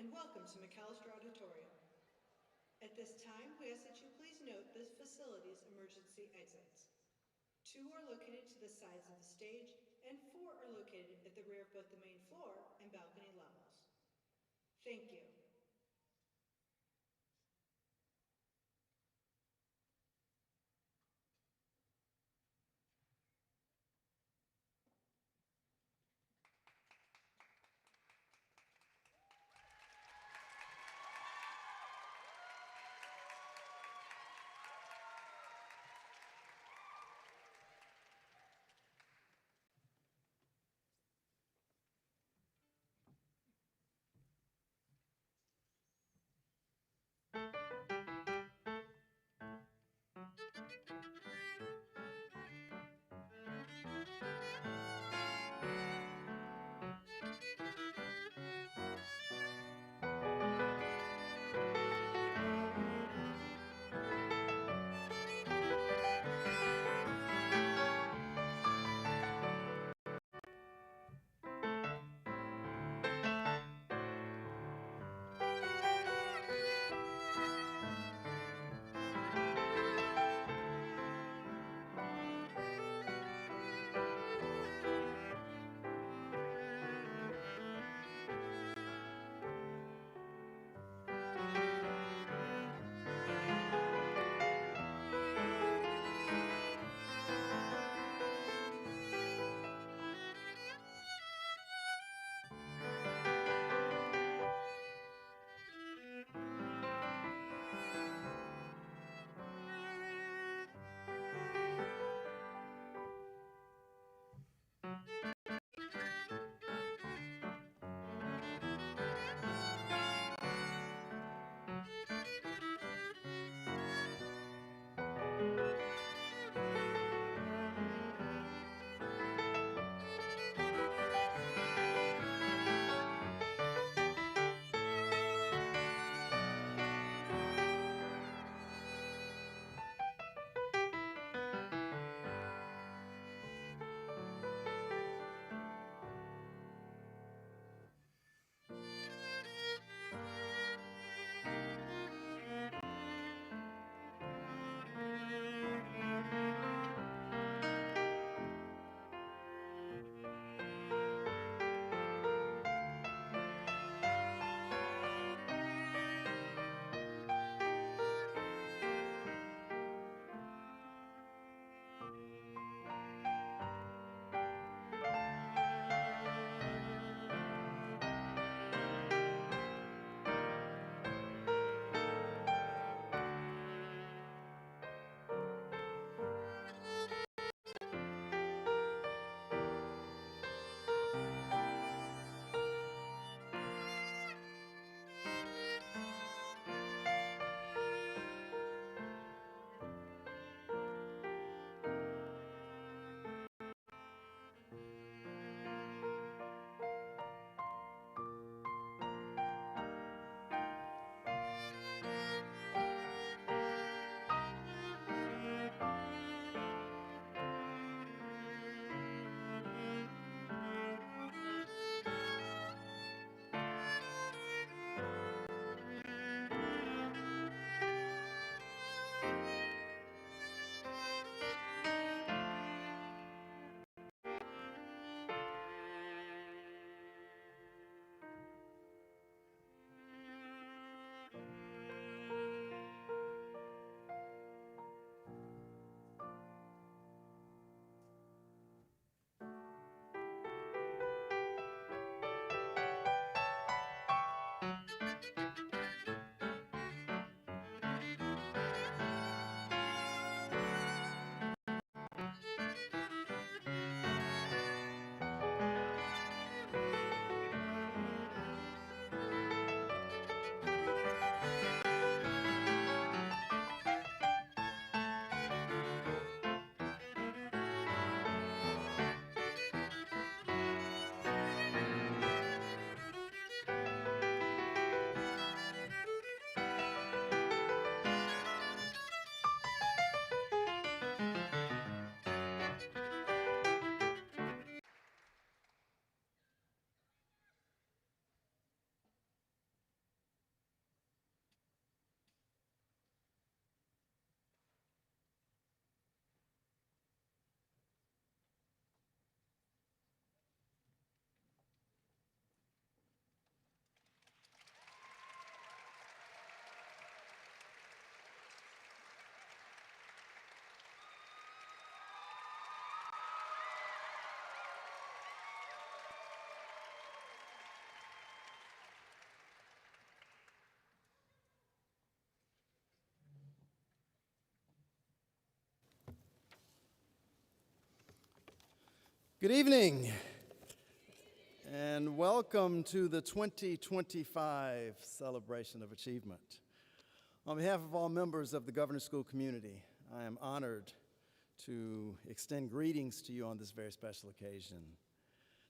and welcome to McAlister Auditorium. At this time, we ask that you please note this facility's emergency exits. 2 are located to the sides of the stage, and 4 are located at the rear of both the main floor and balcony levels. Thank you. Good evening, and welcome to the 2025 Celebration of Achievement. On behalf of all members of the Governor's School community, I am honored to extend greetings to you on this very special occasion.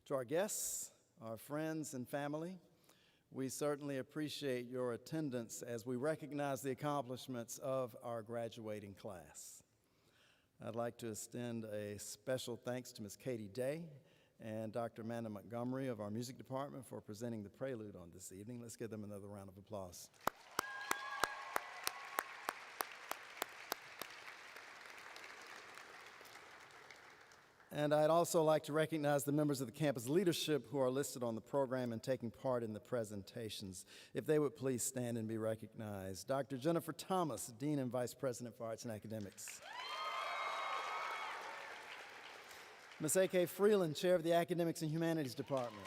To our guests, our friends, and family, we certainly appreciate your attendance as we recognize the accomplishments of our graduating class. I'd like to extend a special thanks to Ms. Katie Day and Dr. Amanda Montgomery of our music department for presenting the prelude on this evening. Let's give them another round of applause. And I'd also like to recognize the members of the campus leadership who are listed on the program and taking part in the presentations. If they would please stand and be recognized. Dr. Jennifer Thomas, Dean and Vice President for Arts and Academics. Ms. A.K. Freeland, Chair of the Academics and Humanities Department.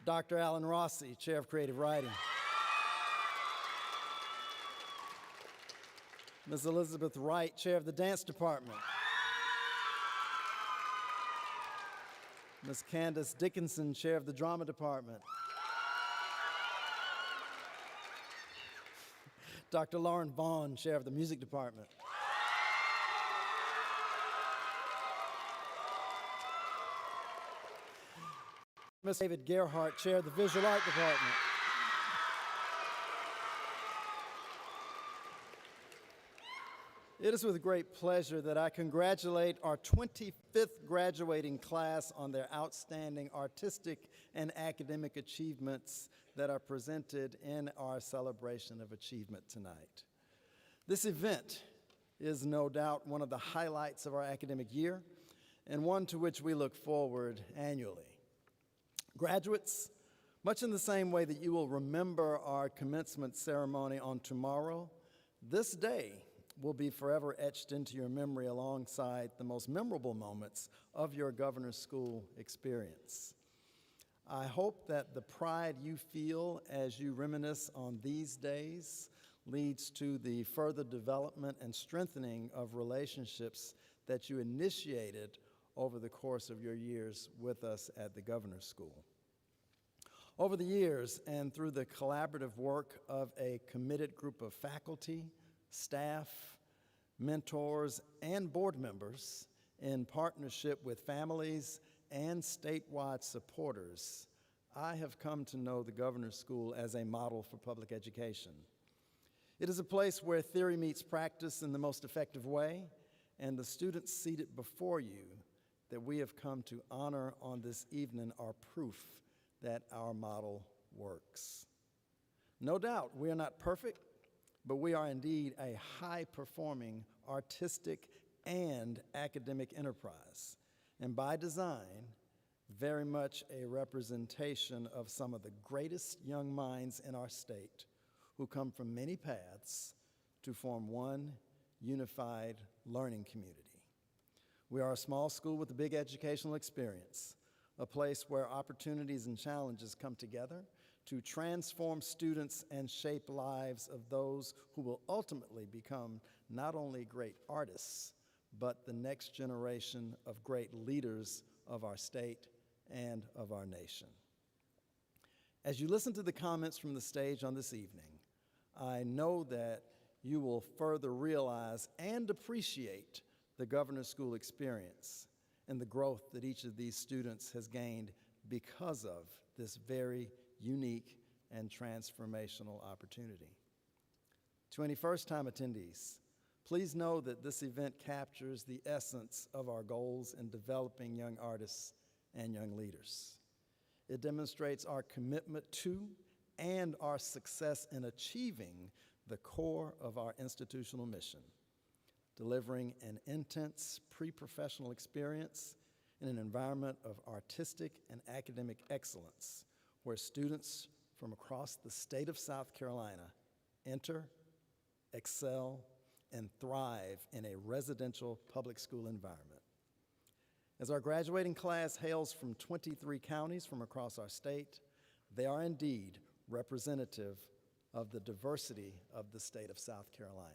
Dr. Alan Rossi, Chair of Creative Writing. Ms. Elizabeth Wright, Chair of the Dance Department. Ms. Candace Dickinson, Chair of the Drama Department. Dr. Lauren Vaughn, Chair of the Music Department. Ms. David Gerhardt, Chair of the Visual Art Department. It is with great pleasure that I congratulate our 25th graduating class on their outstanding artistic and academic achievements that are presented in our celebration of achievement tonight. This event is no doubt one of the highlights of our academic year and one to which we look forward annually. Graduates, much in the same way that you will remember our commencement ceremony on tomorrow, this day will be forever etched into your memory alongside the most memorable moments of your Governor's School experience. I hope that the pride you feel as you reminisce on these days leads to the further development and strengthening of relationships that you initiated over the course of your years with us at the Governor's School. Over the years and through the collaborative work of a committed group of faculty, staff, mentors, and board members in partnership with families and statewide supporters, I have come to know the Governor's School as a model for public education. It is a place where theory meets practice in the most effective way, and the students seated before you that we have come to honor on this evening are proof that our model works. No doubt we are not perfect, but we are indeed a high-performing artistic and academic enterprise, and by design, very much a representation of some of the greatest young minds in our state who come from many paths to form one unified learning community. We are a small school with a big educational experience, a place where opportunities and challenges come together to transform students and shape lives of those who will ultimately become not only great artists, but the next generation of great leaders of our state and of our nation. As you listen to the comments from the stage on this evening, I know that you will further realize and appreciate the Governor's School experience and the growth that each of these students has gained because of this very unique and transformational opportunity. To any first-time attendees, please know that this event captures the essence of our goals in developing young artists and young leaders. It demonstrates our commitment to and our success in achieving the core of our institutional mission, delivering an intense pre-professional experience in an environment of artistic and academic excellence, where students from across the state of South Carolina enter, excel, and thrive in a residential public school environment. As our graduating class hails from 23 counties from across our state, they are indeed representative of the diversity of the state of South Carolina.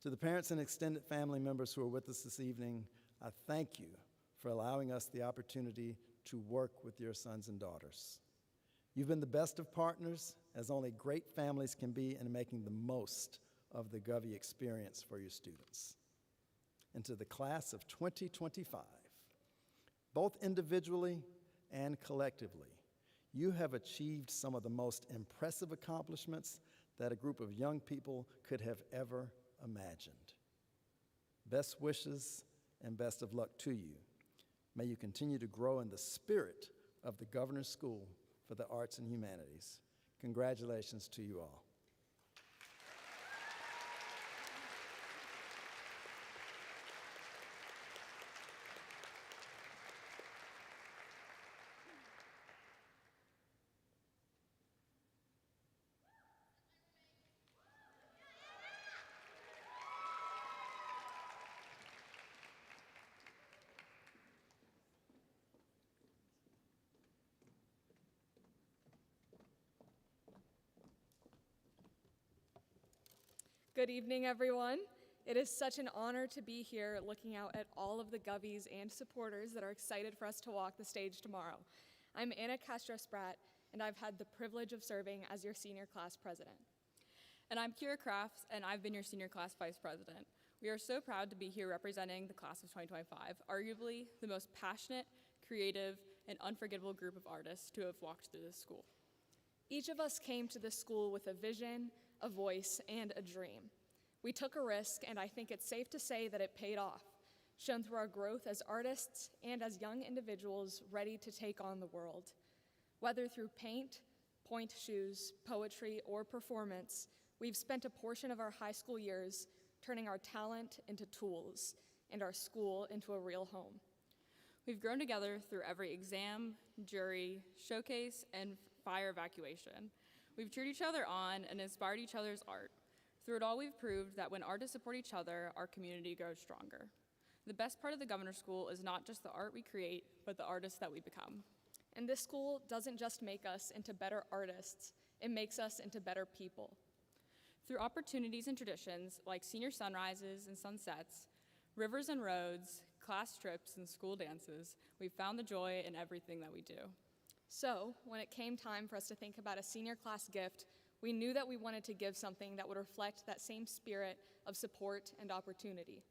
To the parents and extended family members who are with us this evening, I thank you for allowing us the opportunity to work with your sons and daughters. You've been the best of partners, as only great families can be, in making the most of the Govey experience for your students. And to the class of 2025, both individually and collectively, you have achieved some of the most impressive accomplishments that a group of young people could have ever imagined. Best wishes and best of luck to you. May you continue to grow in the spirit of the Governor's School for the Arts and Humanities. Congratulations to you all. Good evening, everyone. It is such an honor to be here looking out at all of the Goveys and supporters that are excited for us to walk the stage tomorrow. I'm Anna Castro-Spratt, and I've had the privilege of serving as your senior class president. And I'm Kira Crafts, and I've been your senior class vice president. We are so proud to be here representing the class of 2025, arguably the most passionate, creative, and unforgettable group of artists to have walked through this school. Each of us came to this school with a vision, a voice, and a dream. We took a risk, and I think it's safe to say that it paid off, shown through our growth as artists and as young individuals ready to take on the world. Whether through paint, point shoes, poetry, or performance, we've spent a portion of our high school years turning our talent into tools and our school into a real home. We've grown together through every exam, jury, showcase, and fire evacuation. We've cheered each other on and inspired each other's art. Through it all, we've proved that when artists support each other, our community grows stronger. The best part of the Governor's School is not just the art we create, but the artists that we become. And this school doesn't just make us into better artists, it makes us into better people. Through opportunities and traditions like senior sunrises and sunsets, rivers and roads, class trips, and school dances, we've found the joy in everything that we do. So, when it came time for us to think about a senior class gift, we knew that we wanted to give something that would reflect that same spirit of support and opportunity.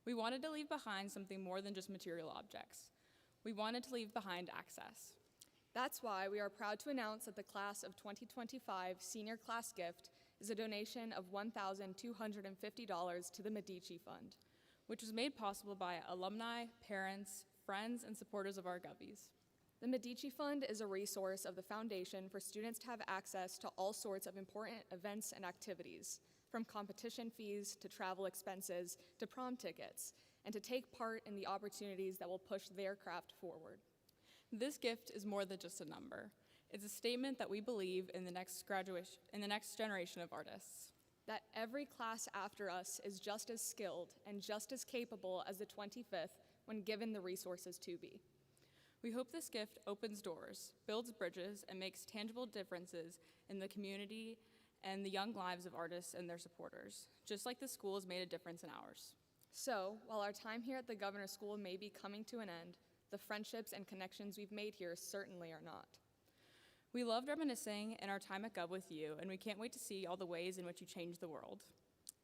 We wanted to leave behind something more than just material objects. We wanted to leave behind access. That's why we are proud to announce that the class of 2025 senior class gift is a donation of $1,250 to the Medici Fund, which was made possible by alumni, parents, friends, and supporters of our Goveys. The Medici Fund is a resource of the Foundation for students to have access to all sorts of important events and activities, from competition fees to travel expenses to prom tickets, and to take part in the opportunities that will push their craft forward. This gift is more than just a number. It's a statement that we believe in the next generation of artists. That every class after us is just as skilled and just as capable as the 25th when given the resources to be. We hope this gift opens doors, builds bridges, and makes tangible differences in the community and the young lives of artists and their supporters, just like the school has made a difference in ours. So, while our time here at the Governor's School may be coming to an end, the friendships and connections we've made here certainly are not. We loved reminiscing in our time at Gov with you, and we can't wait to see all the ways in which you changed the world.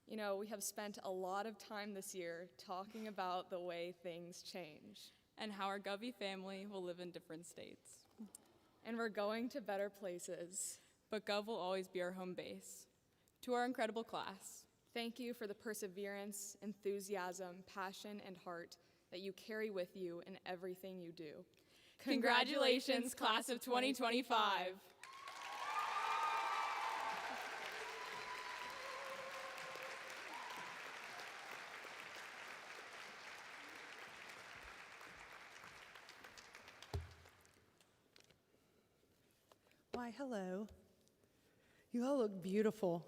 You know, we have spent a lot of time this year talking about the way things change. And how our Govey family will live in different states. And we're going to better places. But Gov will always be our home base. To our incredible class, thank you for the perseverance, enthusiasm, passion, and heart that you carry with you in everything you do. Congratulations, class of 2025. Why, hello. You all look beautiful.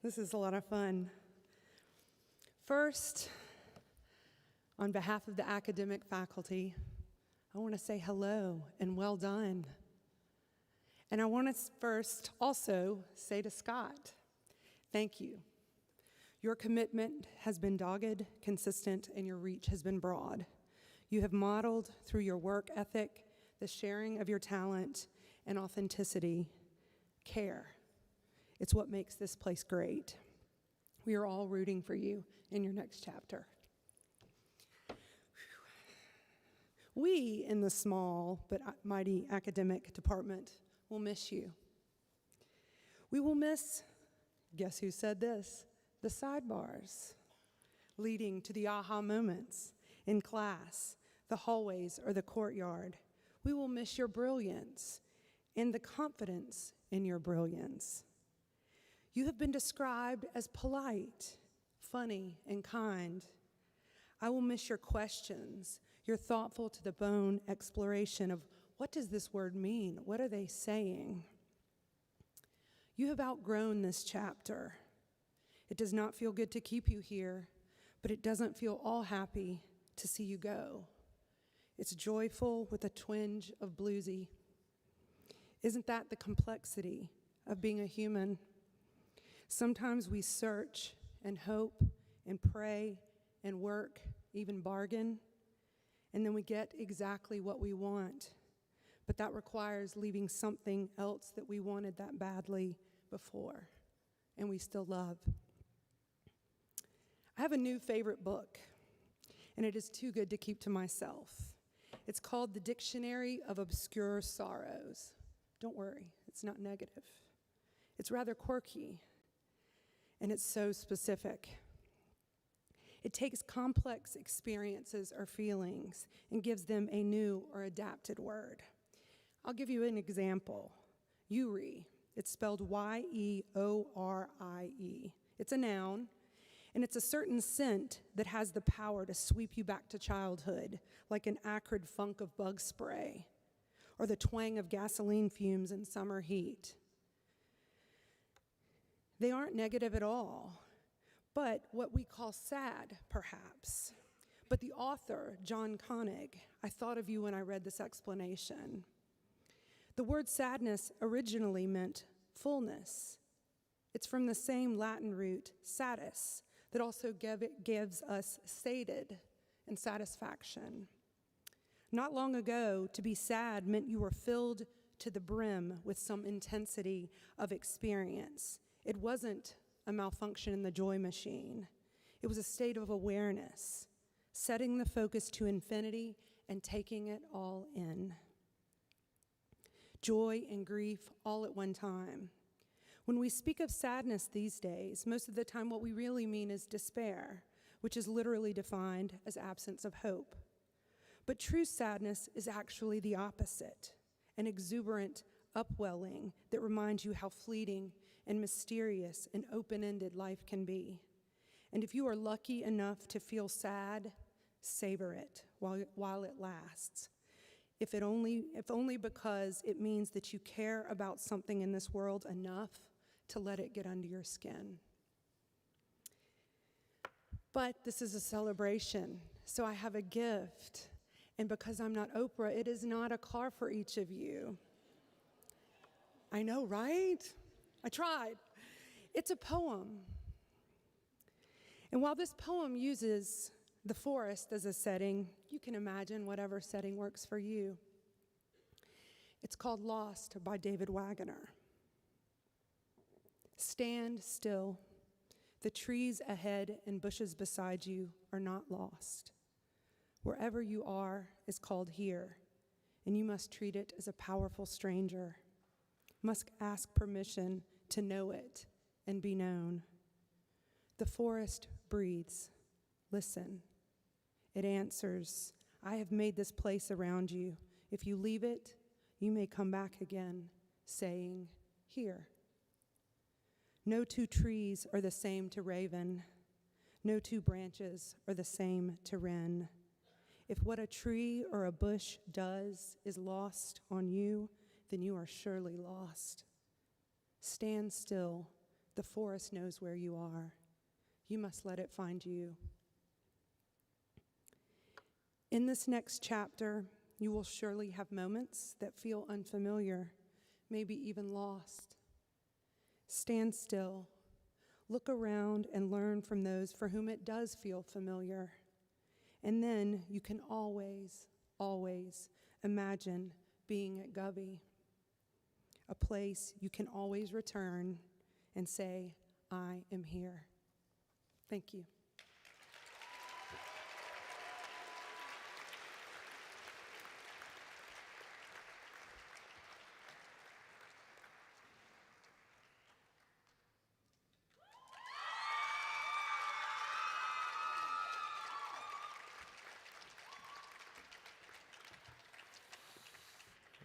This is a lot of fun. First, on behalf of the academic faculty, I want to say hello and well done. And I want to first also say to Scott, thank you. Your commitment has been dogged, consistent, and your reach has been broad. You have modeled through your work ethic, the sharing of your talent, and authenticity, care. It's what makes this place great. We are all rooting for you in your next chapter. We, in the small but mighty academic department, will miss you. We will miss, guess who said this? The sidebars leading to the aha moments in class, the hallways, or the courtyard. We will miss your brilliance and the confidence in your brilliance. You have been described as polite, funny, and kind. I will miss your questions, your thoughtful to the bone exploration of what does this word mean? What are they saying? You have outgrown this chapter. It does not feel good to keep you here, but it doesn't feel all happy to see you go. It's joyful with a twinge of bluesy. Isn't that the complexity of being a human? Sometimes we search and hope and pray and work, even bargain, and then we get exactly what we want. But that requires leaving something else that we wanted that badly before, and we still love. I have a new favorite book, and it is too good to keep to myself. It's called The Dictionary of Obscure Sorrows. Don't worry, it's not negative. It's rather quirky, and it's so specific. It takes complex experiences or feelings and gives them a new or adapted word. I'll give you an example. Yuri. It's spelled Y-E-O-R-I-E. It's a noun, and it's a certain scent that has the power to sweep you back to childhood, like an acrid funk of bug spray, or the twang of gasoline fumes in summer heat. They aren't negative at all, but what we call sad, perhaps. But the author, John Koenig, I thought of you when I read this explanation. The word sadness originally meant fullness. It's from the same Latin root, satis, that also gives us sated and satisfaction. Not long ago, to be sad meant you were filled to the brim with some intensity of experience. It wasn't a malfunction in the joy machine. It was a state of awareness, setting the focus to infinity and taking it all in. Joy and grief all at one time. When we speak of sadness these days, most of the time what we really mean is despair, which is literally defined as absence of hope. But true sadness is actually the opposite, an exuberant upwelling that reminds you how fleeting and mysterious and open-ended life can be. And if you are lucky enough to feel sad, savor it while it lasts. If only because it means that you care about something in this world enough to let it get under your skin. But this is a celebration, so I have a gift. And because I'm not Oprah, it is not a car for each of you. I know, right? I tried. It's a poem. And while this poem uses the forest as a setting, you can imagine whatever setting works for you. It's called Lost by David Wagoner. Stand still. The trees ahead and bushes beside you are not lost. Wherever you are is called here, and you must treat it as a powerful stranger. Must ask permission to know it and be known. The forest breathes. Listen. It answers, I have made this place around you. If you leave it, you may come back again, saying, here. No two trees are the same to raven. No two branches are the same to wren. If what a tree or a bush does is lost on you, then you are surely lost. Stand still. The forest knows where you are. You must let it find you. In this next chapter, you will surely have moments that feel unfamiliar, maybe even lost. Stand still. Look around and learn from those for whom it does feel familiar. And then you can always, always imagine being at Gubby, a place you can always return and say, I am here. Thank you.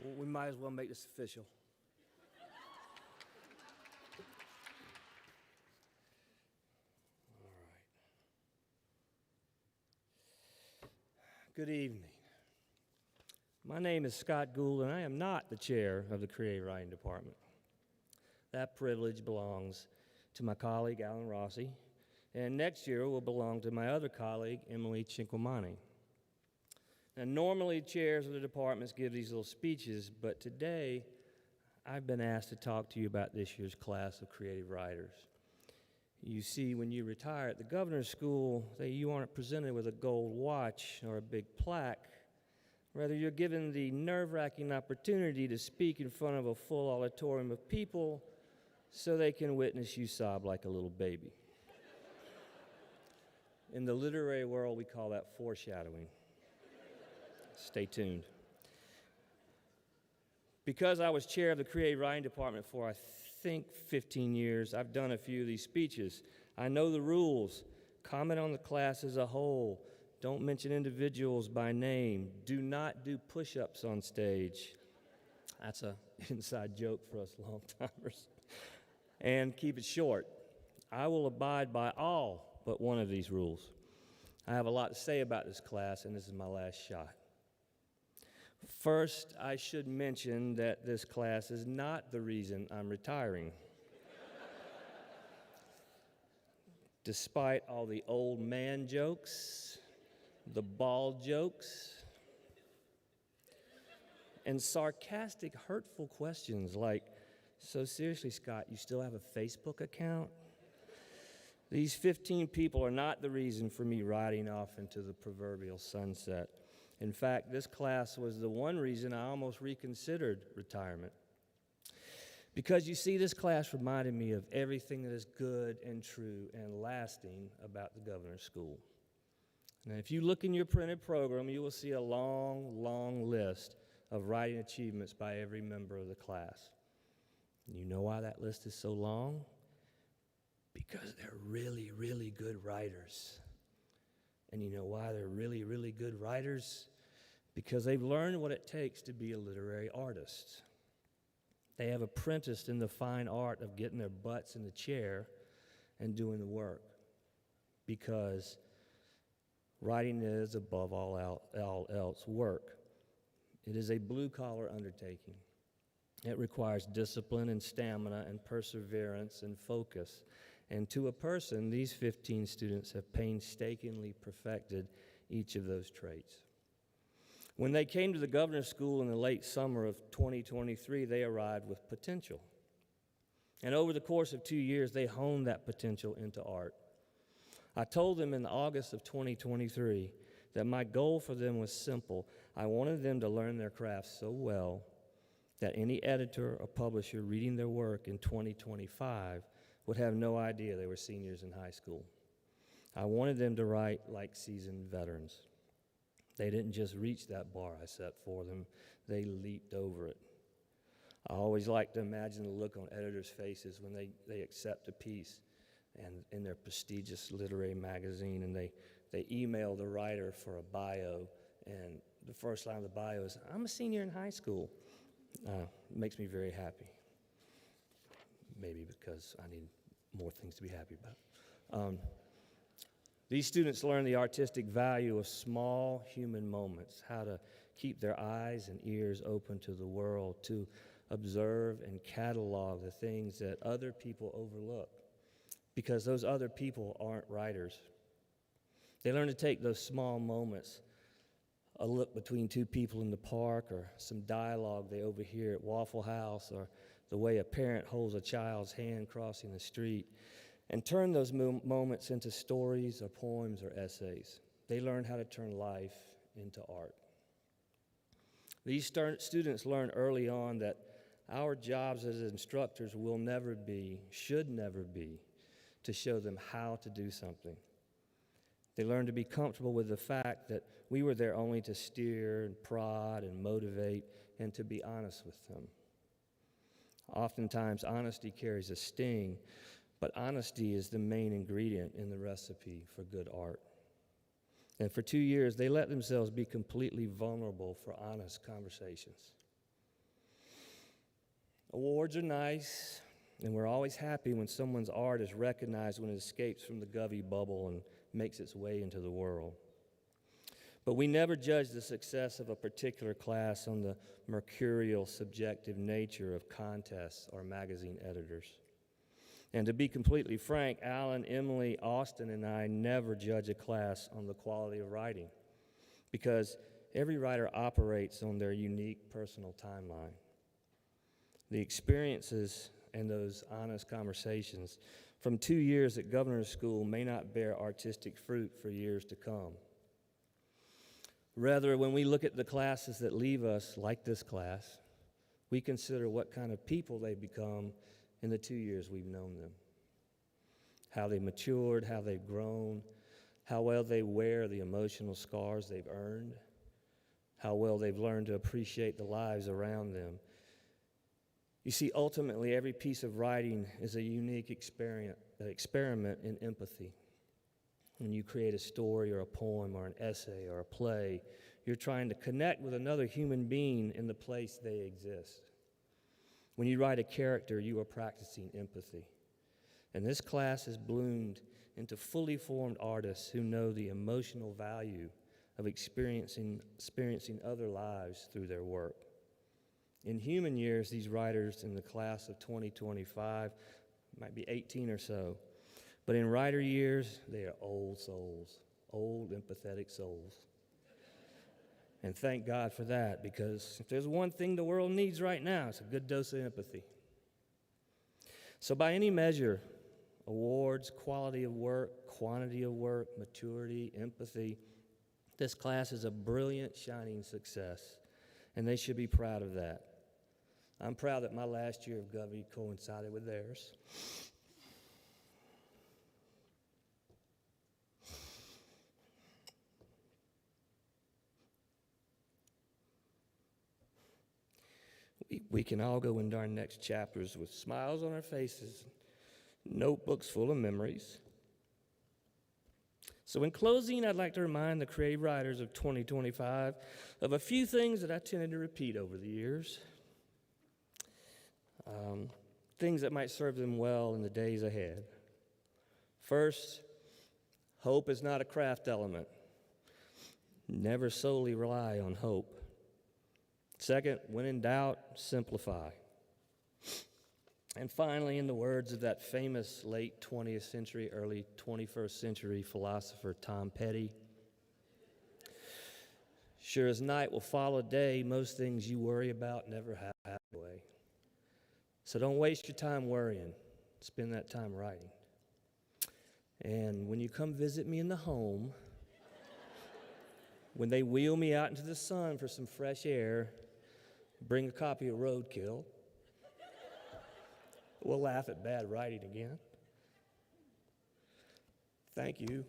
Well, we might as well make this official. All right. Good evening. My name is Scott Gould, and I am not the chair of the Creative Writing Department. That privilege belongs to my colleague, Alan Rossi, and next year will belong to my other colleague, Emily Cinquemani. Now, normally chairs of the departments give these little speeches, but today I've been asked to talk to you about this year's class of creative writers. You see, when you retire at the governor's school, you aren't presented with a gold watch or a big plaque. Rather, you're given the nerve-wracking opportunity to speak in front of a full auditorium of people so they can witness you sob like a little baby. In the literary world, we call that foreshadowing. Stay tuned. Because I was chair of the Creative Writing Department for, I think, 15 years, I've done a few of these speeches. I know the rules. Comment on the class as a whole. Don't mention individuals by name. Do not do push-ups on stage. That's an inside joke for us long-timers. And keep it short. I will abide by all but one of these rules. I have a lot to say about this class, and this is my last shot. First, I should mention that this class is not the reason I'm retiring. Despite all the old man jokes, the bald jokes, and sarcastic, hurtful questions like, so seriously, Scott, you still have a Facebook account? These 15 people are not the reason for me riding off into the proverbial sunset. In fact, this class was the one reason I almost reconsidered retirement. Because you see, this class reminded me of everything that is good and true and lasting about the governor's school. Now, if you look in your printed program, you will see a long, long list of writing achievements by every member of the class. You know why that list is so long? Because they're really, really good writers. And you know why they're really, really good writers? Because they've learned what it takes to be a literary artist. They have apprenticed in the fine art of getting their butts in the chair and doing the work. Because writing is, above all else, work. It is a blue-collar undertaking. It requires discipline and stamina and perseverance and focus. And to a person, these 15 students have painstakingly perfected each of those traits. When they came to the governor's school in the late summer of 2023, they arrived with potential. And over the course of 2 years, they honed that potential into art. I told them in August of 2023 that my goal for them was simple. I wanted them to learn their craft so well that any editor or publisher reading their work in 2025 would have no idea they were seniors in high school. I wanted them to write like seasoned veterans. They didn't just reach that bar I set for them, they leaped over it. I always like to imagine the look on editors' faces when they accept a piece and in their prestigious literary magazine, and they email the writer for a bio, and the first line of the bio is, I'm a senior in high school. It makes me very happy. Maybe because I need more things to be happy about. These students learn the artistic value of small human moments, how to keep their eyes and ears open to the world, to observe and catalog the things that other people overlook, because those other people aren't writers. They learn to take those small moments, a look between two people in the park, or some dialogue they overhear at Waffle House, or the way a parent holds a child's hand crossing the street, and turn those moments into stories or poems or essays. They learn how to turn life into art. These students learn early on that our jobs as instructors will never be, should never be, to show them how to do something. They learn to be comfortable with the fact that we were there only to steer and prod and motivate and to be honest with them. Oftentimes, honesty carries a sting, but honesty is the main ingredient in the recipe for good art. And for 2 years, they let themselves be completely vulnerable for honest conversations. Awards are nice, and we're always happy when someone's art is recognized when it escapes from the Govey bubble and makes its way into the world. But we never judge the success of a particular class on the mercurial, subjective nature of contests or magazine editors. And to be completely frank, Alan, Emily, Austin, and I never judge a class on the quality of writing, because every writer operates on their unique personal timeline. The experiences and those honest conversations from 2 years at Governor's School may not bear artistic fruit for years to come. Rather, when we look at the classes that leave us, like this class, we consider what kind of people they've become in the 2 years we've known them. How they matured, how they've grown, how well they wear the emotional scars they've earned, how well they've learned to appreciate the lives around them. You see, ultimately, every piece of writing is a unique experiment in empathy. When you create a story or a poem or an essay or a play, you're trying to connect with another human being in the place they exist. When you write a character, you are practicing empathy. And this class has bloomed into fully formed artists who know the emotional value of experiencing other lives through their work. In human years, these writers in the class of 2025 might be 18 or so. But in writer years, they are old souls, old empathetic souls. And thank God for that, because if there's one thing the world needs right now, it's a good dose of empathy. So by any measure, awards, quality of work, quantity of work, maturity, empathy, this class is a brilliant, shining success, and they should be proud of that. I'm proud that my last year of Govey coincided with theirs. We can all go into our next chapters with smiles on our faces, notebooks full of memories. So in closing, I'd like to remind the creative writers of 2025 of a few things that I tended to repeat over the years. Things that might serve them well in the days ahead. First, hope is not a craft element. Never solely rely on hope. Second, when in doubt, simplify. And finally, in the words of that famous late 20th century, early 21st century philosopher Tom Petty, sure as night will follow day, most things you worry about never happen away. So don't waste your time worrying. Spend that time writing. And when you come visit me in the home, when they wheel me out into the sun for some fresh air, bring a copy of Roadkill. We'll laugh at bad writing again. Thank you.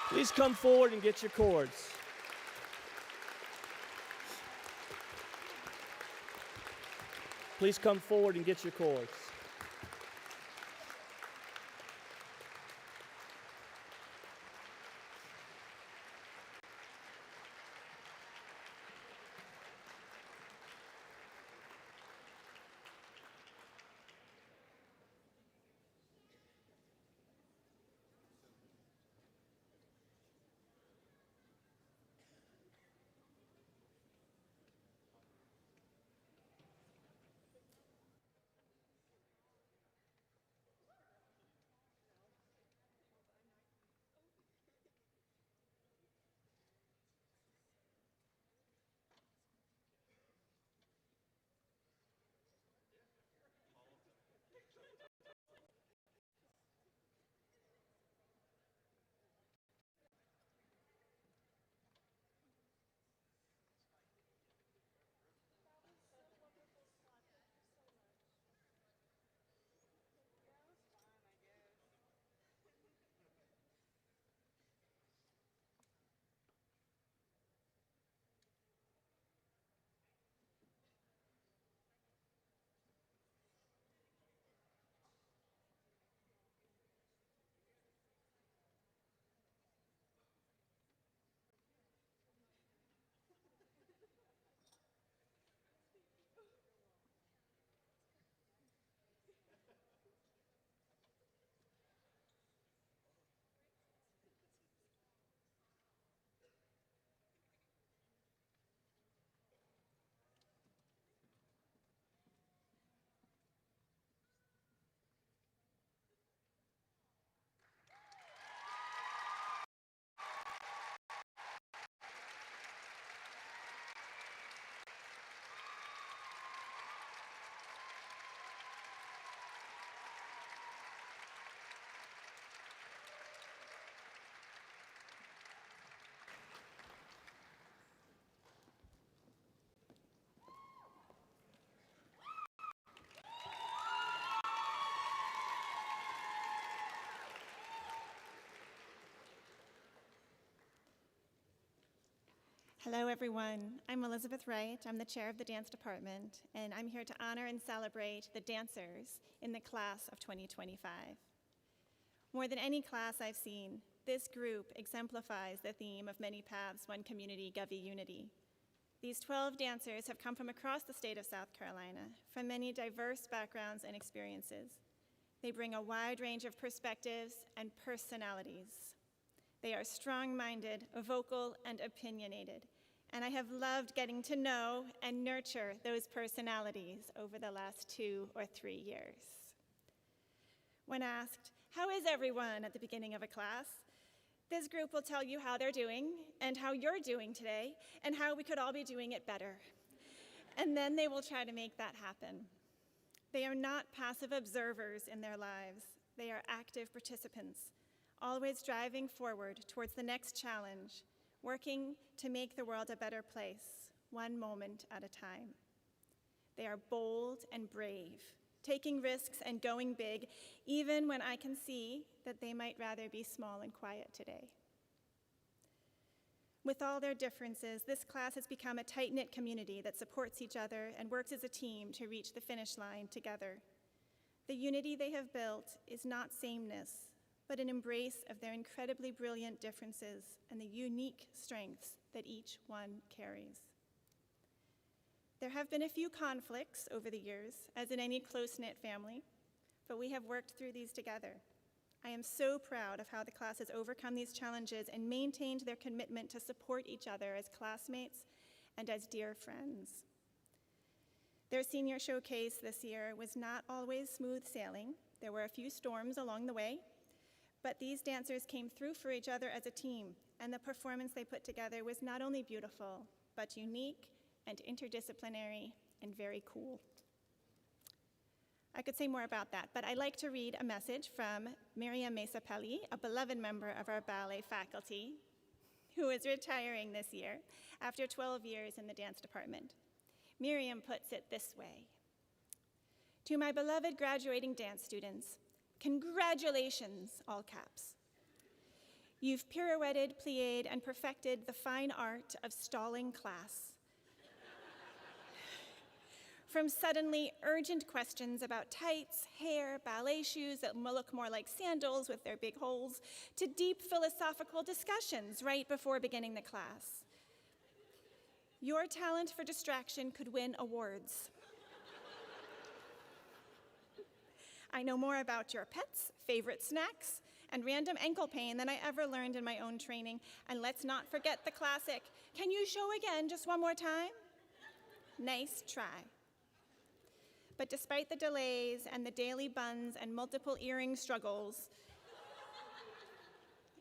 Please come forward and get your cords. Please come forward and get your cords. Hello, everyone. I'm Elizabeth Wright. I'm the chair of the dance department, and I'm here to honor and celebrate the dancers in the class of 2025. More than any class I've seen, this group exemplifies the theme of many paths, one community, Govey unity. These 12 dancers have come from across the state of South Carolina, from many diverse backgrounds and experiences. They bring a wide range of perspectives and personalities. They are strong-minded, vocal, and opinionated, and I have loved getting to know and nurture those personalities over the last 2 or 3 years. When asked, "How is everyone?" at the beginning of a class, this group will tell you how they're doing and how you're doing today and how we could all be doing it better. And then they will try to make that happen. They are not passive observers in their lives. They are active participants, always driving forward towards the next challenge, working to make the world a better place, one moment at a time. They are bold and brave, taking risks and going big, even when I can see that they might rather be small and quiet today. With all their differences, this class has become a tight-knit community that supports each other and works as a team to reach the finish line together. The unity they have built is not sameness, but an embrace of their incredibly brilliant differences and the unique strengths that each one carries. There have been a few conflicts over the years, as in any close-knit family, but we have worked through these together. I am so proud of how the class has overcome these challenges and maintained their commitment to support each other as classmates and as dear friends. Their senior showcase this year was not always smooth sailing. There were a few storms along the way, but these dancers came through for each other as a team, and the performance they put together was not only beautiful, but unique and interdisciplinary and very cool. I could say more about that, but I'd like to read a message from Miriam Mesa-Pelli, a beloved member of our ballet faculty, who is retiring this year after 12 years in the dance department. Miriam puts it this way: "To my beloved graduating dance students, congratulations, all caps. You've pirouetted, plied, and perfected the fine art of stalling class. From suddenly urgent questions about tights, hair, ballet shoes that look more like sandals with their big holes, to deep philosophical discussions right before beginning the class. Your talent for distraction could win awards. I know more about your pets, favorite snacks, and random ankle pain than I ever learned in my own training. And let's not forget the classic, 'Can you show again just one more time?' Nice try. But despite the delays and the daily buns and multiple earring struggles,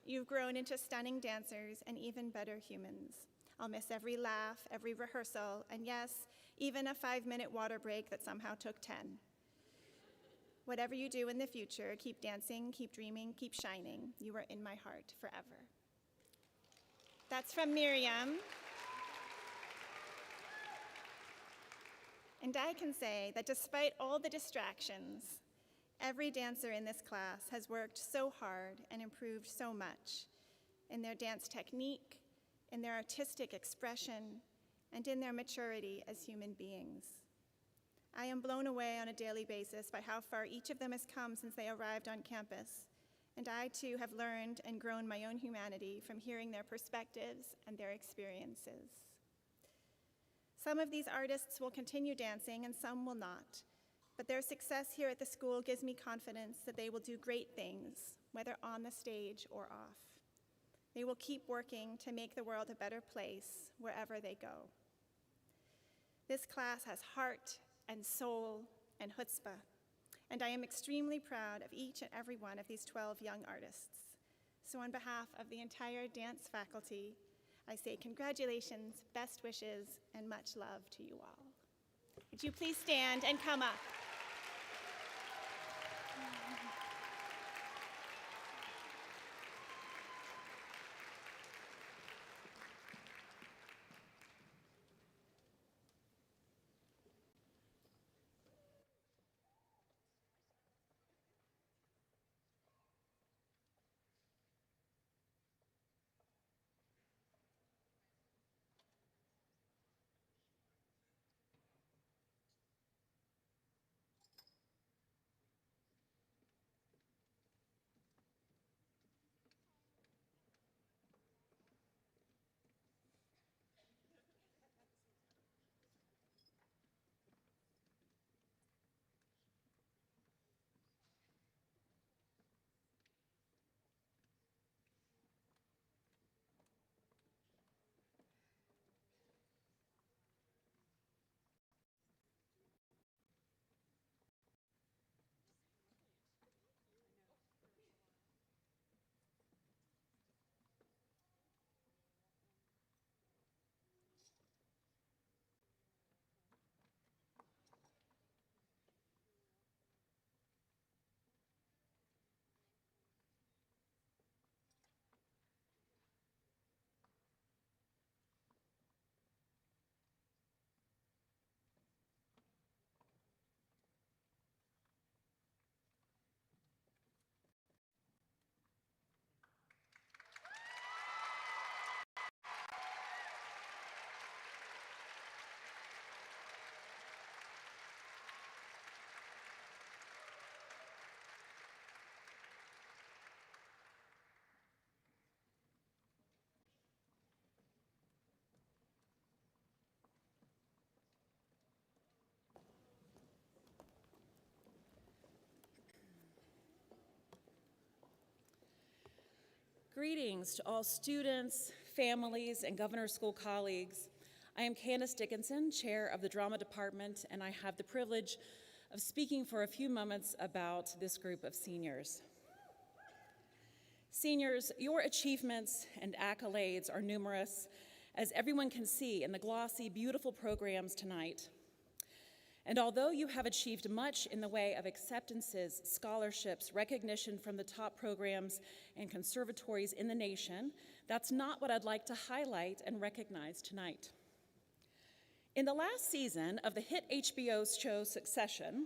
you've grown into stunning dancers and even better humans. I'll miss every laugh, every rehearsal, and yes, even a 5-minute water break that somehow took 10. Whatever you do in the future, keep dancing, keep dreaming, keep shining. You are in my heart forever." That's from Miriam. And I can say that despite all the distractions, every dancer in this class has worked so hard and improved so much in their dance technique, in their artistic expression, and in their maturity as human beings. I am blown away on a daily basis by how far each of them has come since they arrived on campus, and I too have learned and grown my own humanity from hearing their perspectives and their experiences. Some of these artists will continue dancing and some will not, but their success here at the school gives me confidence that they will do great things, whether on the stage or off. They will keep working to make the world a better place wherever they go. This class has heart and soul and chutzpah, and I am extremely proud of each and every one of these 12 young artists. So on behalf of the entire dance faculty, I say congratulations, best wishes, and much love to you all. Would you please stand and come up? Greetings to all students, families, and Governor's School colleagues. I am Candace Dickinson, Chair of the Drama Department, and I have the privilege of speaking for a few moments about this group of seniors. Seniors, your achievements and accolades are numerous, as everyone can see in the glossy, beautiful programs tonight. And although you have achieved much in the way of acceptances, scholarships, recognition from the top programs and conservatories in the nation, that's not what I'd like to highlight and recognize tonight. In the last season of the hit HBO show Succession,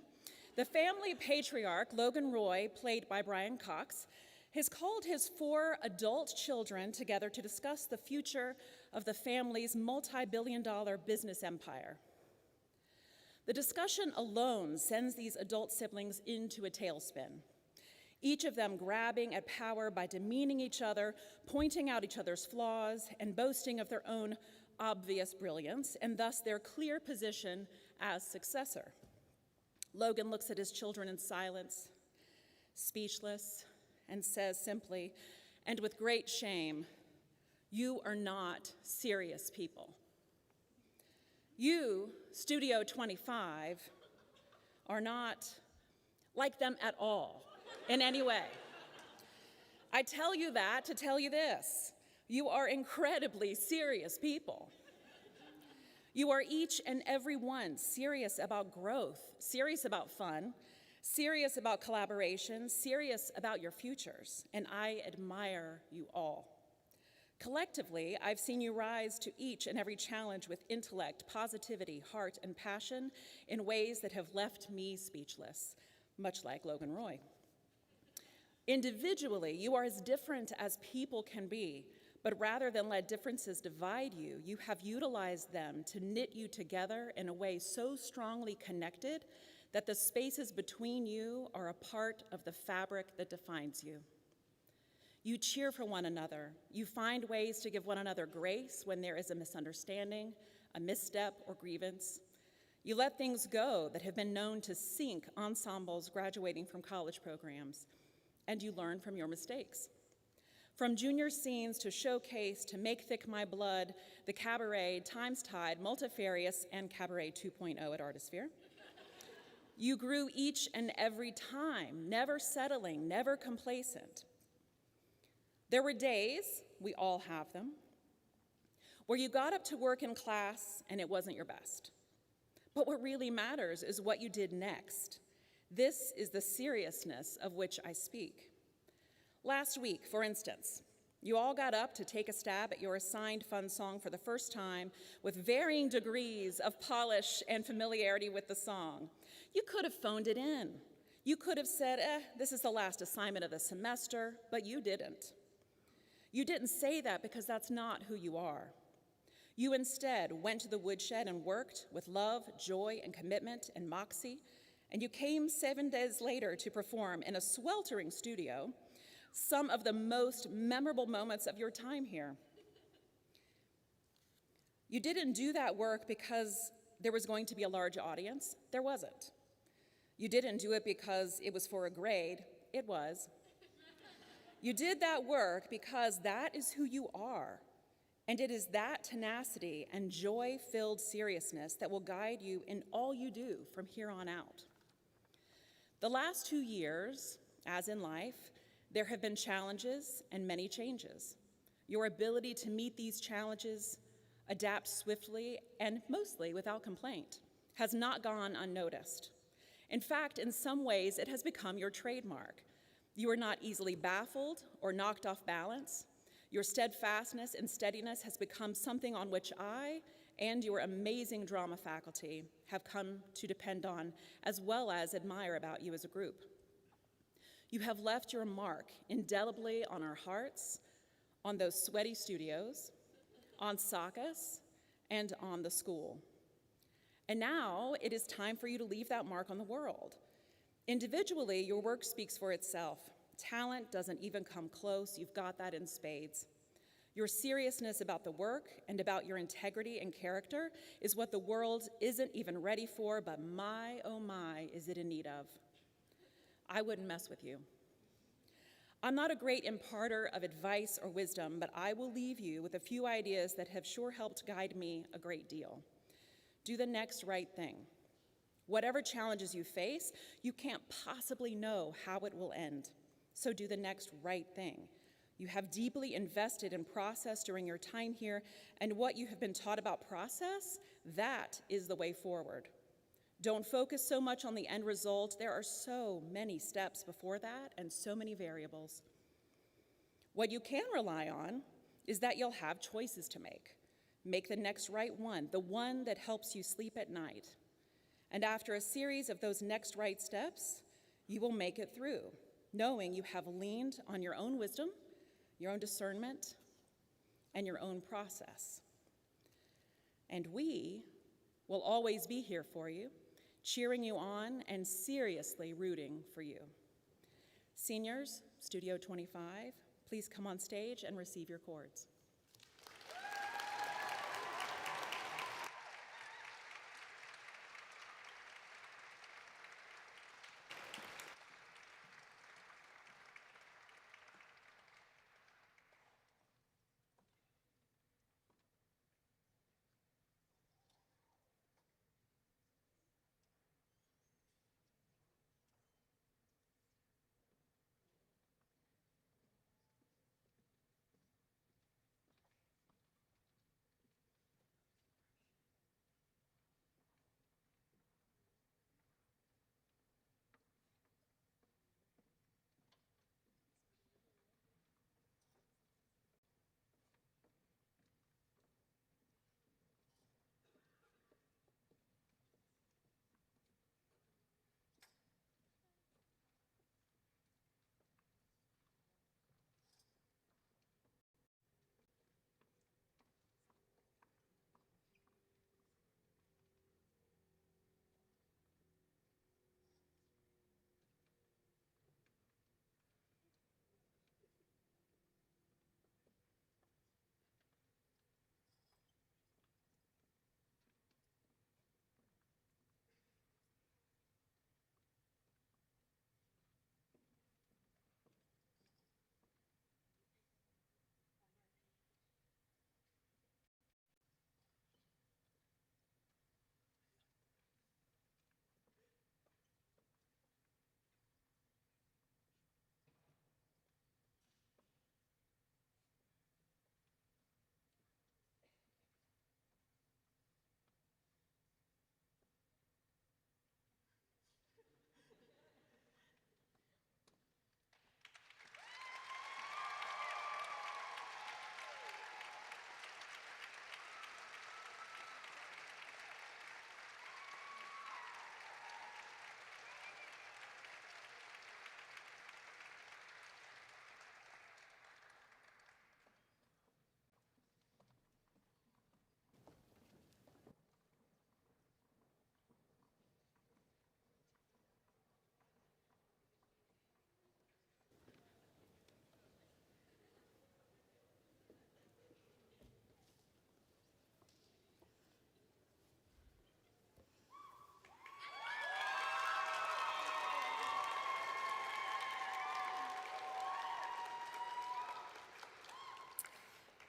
the family patriarch, Logan Roy, played by Brian Cox, has called his 4 adult children together to discuss the future of the family's multi-billion-dollar business empire. The discussion alone sends these adult siblings into a tailspin, each of them grabbing at power by demeaning each other, pointing out each other's flaws, and boasting of their own obvious brilliance, and thus their clear position as successor. Logan looks at his children in silence, speechless, and says simply, and with great shame, "You are not serious people. You, Studio 25, are not like them at all in any way. I tell you that to tell you this. You are incredibly serious people. You are each and every one serious about growth, serious about fun, serious about collaboration, serious about your futures, and I admire you all. Collectively, I've seen you rise to each and every challenge with intellect, positivity, heart, and passion in ways that have left me speechless, much like Logan Roy. Individually, you are as different as people can be, but rather than let differences divide you, you have utilized them to knit you together in a way so strongly connected that the spaces between you are a part of the fabric that defines you. You cheer for one another. You find ways to give one another grace when there is a misunderstanding, a misstep, or grievance. You let things go that have been known to sink ensembles graduating from college programs, and you learn from your mistakes. From junior scenes to Showcase to Make Thick My Blood, the Cabaret, Times Tide, Multifarious, and Cabaret 2.0 at Artisphere. You grew each and every time, never settling, never complacent. There were days, we all have them, where you got up to work in class and it wasn't your best. But what really matters is what you did next. This is the seriousness of which I speak. Last week, for instance, you all got up to take a stab at your assigned fun song for the first time with varying degrees of polish and familiarity with the song. You could have phoned it in. You could have said, this is the last assignment of the semester, but you didn't. You didn't say that because that's not who you are. You instead went to the woodshed and worked with love, joy, and commitment and moxie, and you came 7 days later to perform in a sweltering studio some of the most memorable moments of your time here. You didn't do that work because there was going to be a large audience. There wasn't. You didn't do it because it was for a grade. It was. You did that work because that is who you are, and it is that tenacity and joy-filled seriousness that will guide you in all you do from here on out. The last 2 years, as in life, there have been challenges and many changes. Your ability to meet these challenges, adapt swiftly, and mostly without complaint, has not gone unnoticed. In fact, in some ways, it has become your trademark. You are not easily baffled or knocked off balance. Your steadfastness and steadiness has become something on which I and your amazing drama faculty have come to depend on, as well as admire about you as a group. You have left your mark indelibly on our hearts, on those sweaty studios, on SCGSAH, and on the school. And now it is time for you to leave that mark on the world. Individually, your work speaks for itself. Talent doesn't even come close. You've got that in spades. Your seriousness about the work and about your integrity and character is what the world isn't even ready for, but my, oh my, is it in need of. I wouldn't mess with you. I'm not a great imparter of advice or wisdom, but I will leave you with a few ideas that have sure helped guide me a great deal. Do the next right thing. Whatever challenges you face, you can't possibly know how it will end. So do the next right thing. You have deeply invested in process during your time here, and what you have been taught about process, that is the way forward. Don't focus so much on the end result. There are so many steps before that and so many variables. What you can rely on is that you'll have choices to make. Make the next right one, the one that helps you sleep at night. And after a series of those next right steps, you will make it through, knowing you have leaned on your own wisdom, your own discernment, and your own process. And we will always be here for you, cheering you on and seriously rooting for you. Seniors, Studio 25, please come on stage and receive your cords.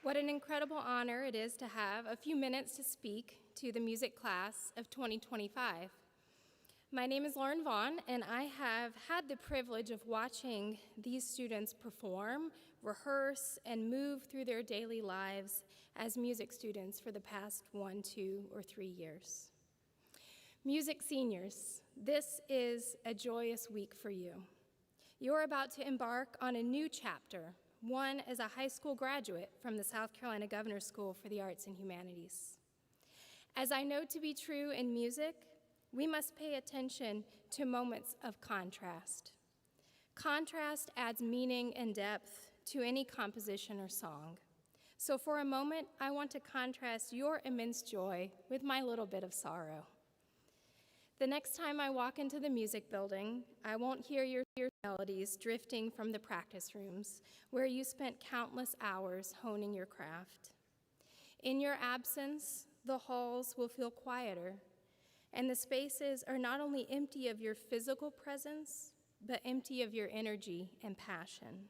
What an incredible honor it is to have a few minutes to speak to the music class of 2025. My name is Lauren Vaughn, and I have had the privilege of watching these students perform, rehearse, and move through their daily lives as music students for the past 1, 2, or 3 years. Music seniors, this is a joyous week for you. You're about to embark on a new chapter, one as a high school graduate from the South Carolina Governor's School for the Arts and Humanities. As I know to be true in music, we must pay attention to moments of contrast. Contrast adds meaning and depth to any composition or song. So for a moment, I want to contrast your immense joy with my little bit of sorrow. The next time I walk into the music building, I won't hear your melodies drifting from the practice rooms where you spent countless hours honing your craft. In your absence, the halls will feel quieter, and the spaces are not only empty of your physical presence, but empty of your energy and passion.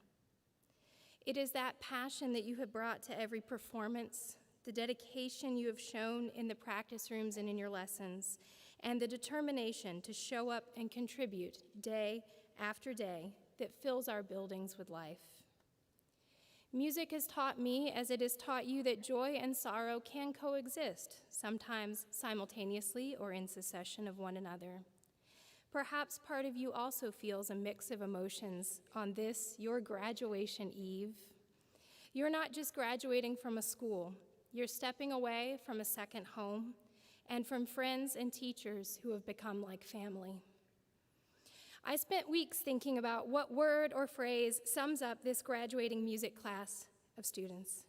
It is that passion that you have brought to every performance, the dedication you have shown in the practice rooms and in your lessons, and the determination to show up and contribute day after day that fills our buildings with life. Music has taught me, as it has taught you, that joy and sorrow can coexist, sometimes simultaneously or in succession of one another. Perhaps part of you also feels a mix of emotions on this, your graduation eve. You're not just graduating from a school, you're stepping away from a second home and from friends and teachers who have become like family. I spent weeks thinking about what word or phrase sums up this graduating music class of students.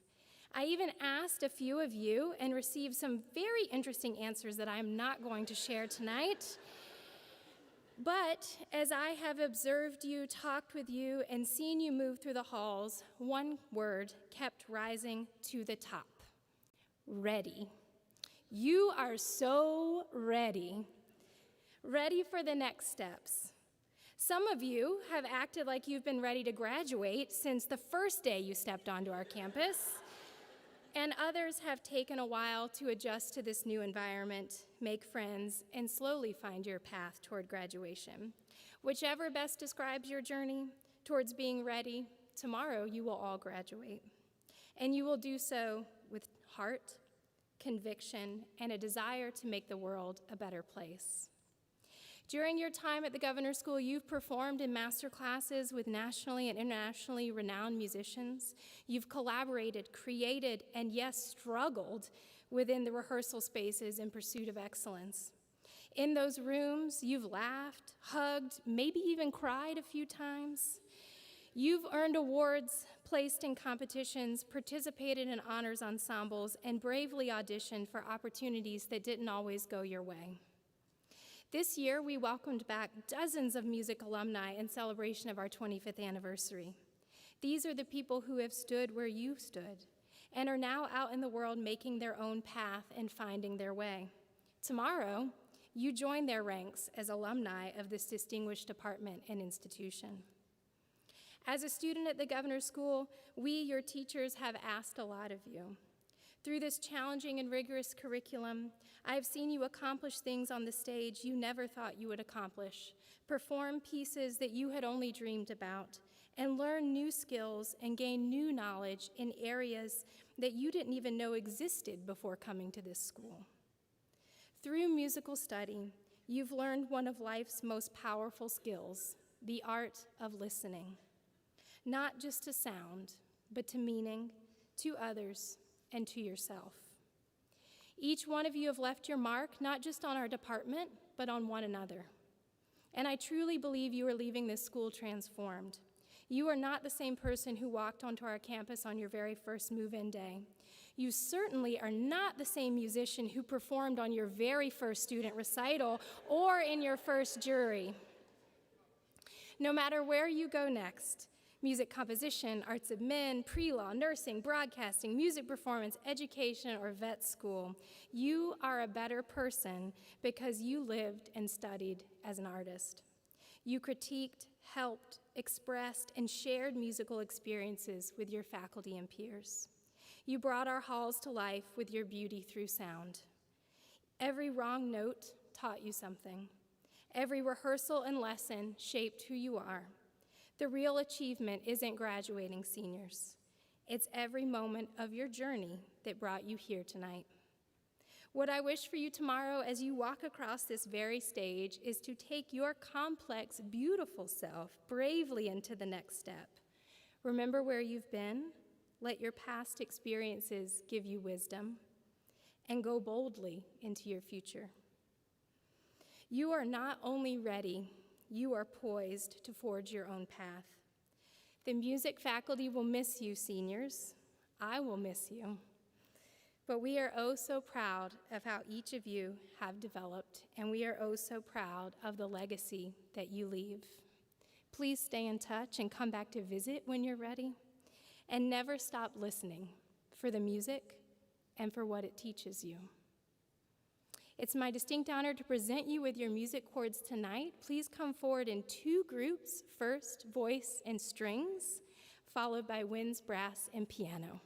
I even asked a few of you and received some very interesting answers that I'm not going to share tonight. But as I have observed you, talked with you, and seen you move through the halls, one word kept rising to the top: ready. You are so ready. Ready for the next steps. Some of you have acted like you've been ready to graduate since the first day you stepped onto our campus, and others have taken a while to adjust to this new environment, make friends, and slowly find your path toward graduation. Whichever best describes your journey towards being ready, tomorrow you will all graduate. And you will do so with heart, conviction, and a desire to make the world a better place. During your time at the Governor's School, you've performed in master classes with nationally and internationally renowned musicians. You've collaborated, created, and yes, struggled within the rehearsal spaces in pursuit of excellence. In those rooms, you've laughed, hugged, maybe even cried a few times. You've earned awards, placed in competitions, participated in honors ensembles, and bravely auditioned for opportunities that didn't always go your way. This year, we welcomed back dozens of music alumni in celebration of our 25th anniversary. These are the people who have stood where you stood and are now out in the world making their own path and finding their way. Tomorrow, you join their ranks as alumni of this distinguished department and institution. As a student at the Governor's School, we, your teachers, have asked a lot of you. Through this challenging and rigorous curriculum, I have seen you accomplish things on the stage you never thought you would accomplish, perform pieces that you had only dreamed about, and learn new skills and gain new knowledge in areas that you didn't even know existed before coming to this school. Through musical study, you've learned one of life's most powerful skills, the art of listening, not just to sound, but to meaning, to others, and to yourself. Each one of you have left your mark, not just on our department, but on one another. And I truly believe you are leaving this school transformed. You are not the same person who walked onto our campus on your very first move-in day. You certainly are not the same musician who performed on your very first student recital or in your first jury. No matter where you go next, music composition, arts admin, pre-law, nursing, broadcasting, music performance, education, or vet school, you are a better person because you lived and studied as an artist. You critiqued, helped, expressed, and shared musical experiences with your faculty and peers. You brought our halls to life with your beauty through sound. Every wrong note taught you something. Every rehearsal and lesson shaped who you are. The real achievement isn't graduating, seniors. It's every moment of your journey that brought you here tonight. What I wish for you tomorrow as you walk across this very stage is to take your complex, beautiful self bravely into the next step. Remember where you've been, let your past experiences give you wisdom, and go boldly into your future. You are not only ready, you are poised to forge your own path. The music faculty will miss you, seniors. I will miss you. But we are oh so proud of how each of you have developed, and we are oh so proud of the legacy that you leave. Please stay in touch and come back to visit when you're ready, and never stop listening for the music and for what it teaches you. It's my distinct honor to present you with your music chords tonight. Please come forward in two groups, first voice and strings, followed by winds, brass, and piano.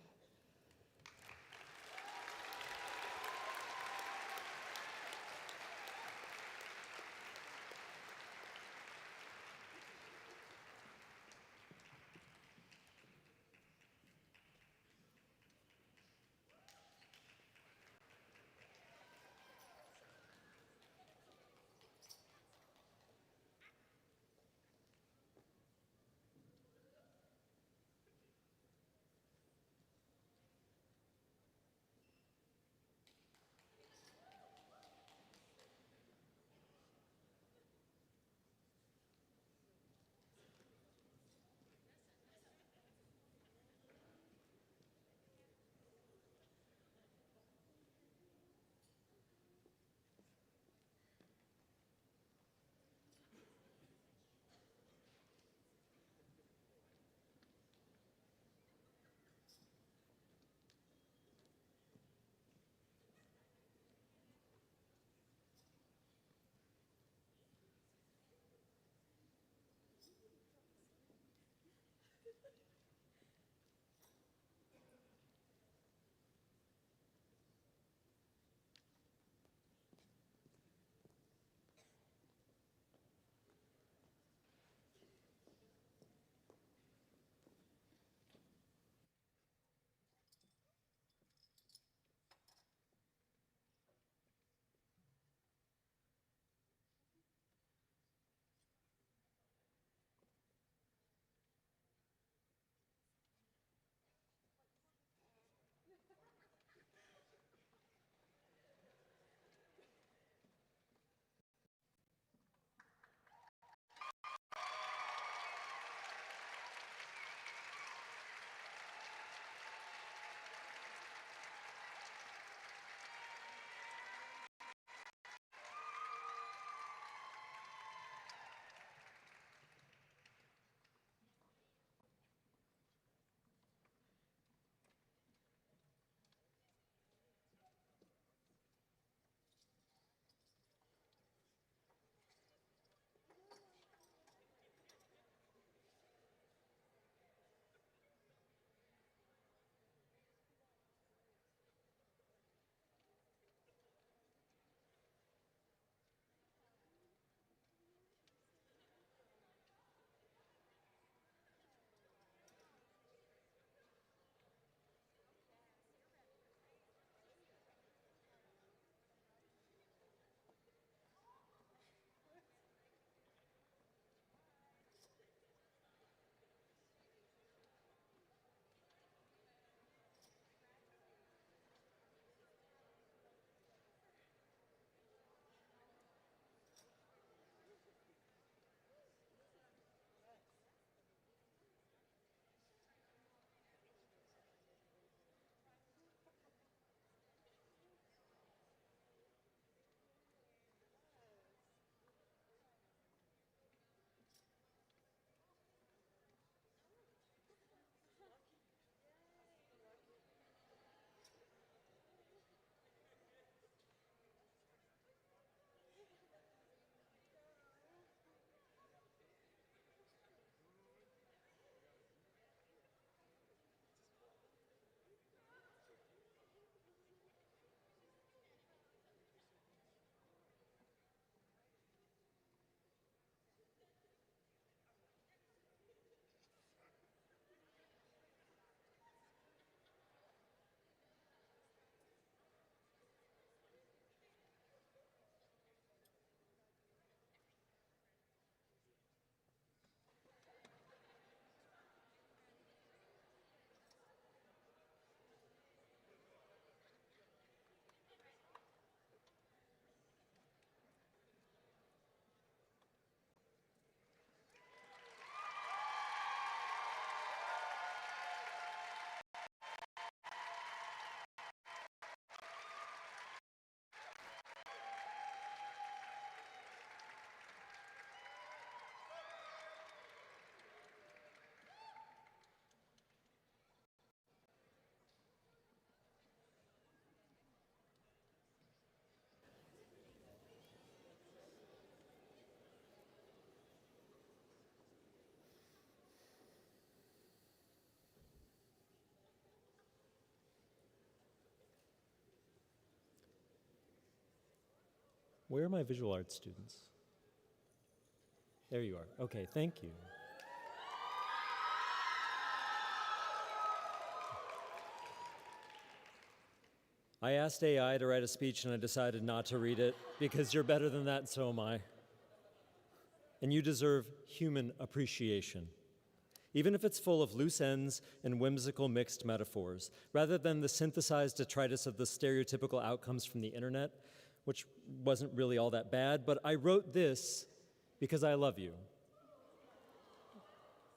Where are my visual arts students? There you are. Okay, thank you. I asked AI to write a speech and I decided not to read it because you're better than that and so am I. And you deserve human appreciation, even if it's full of loose ends and whimsical mixed metaphors, rather than the synthesized detritus of the stereotypical outcomes from the internet, which wasn't really all that bad, but I wrote this because I love you.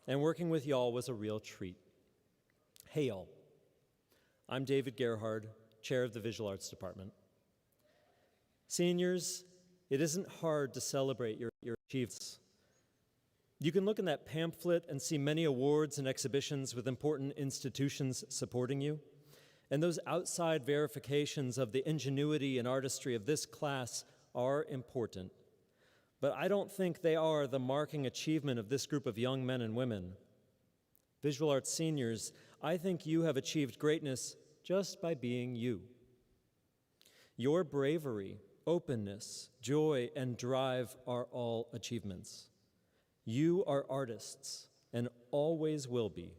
And working with y'all was a real treat. Hey y'all, I'm David Gerhard, chair of the Visual Arts Department. Seniors, it isn't hard to celebrate your achievements. You can look in that pamphlet and see many awards and exhibitions with important institutions supporting you. And those outside verifications of the ingenuity and artistry of this class are important. But I don't think they are the marking achievement of this group of young men and women. Visual arts seniors, I think you have achieved greatness just by being you. Your bravery, openness, joy, and drive are all achievements. You are artists and always will be,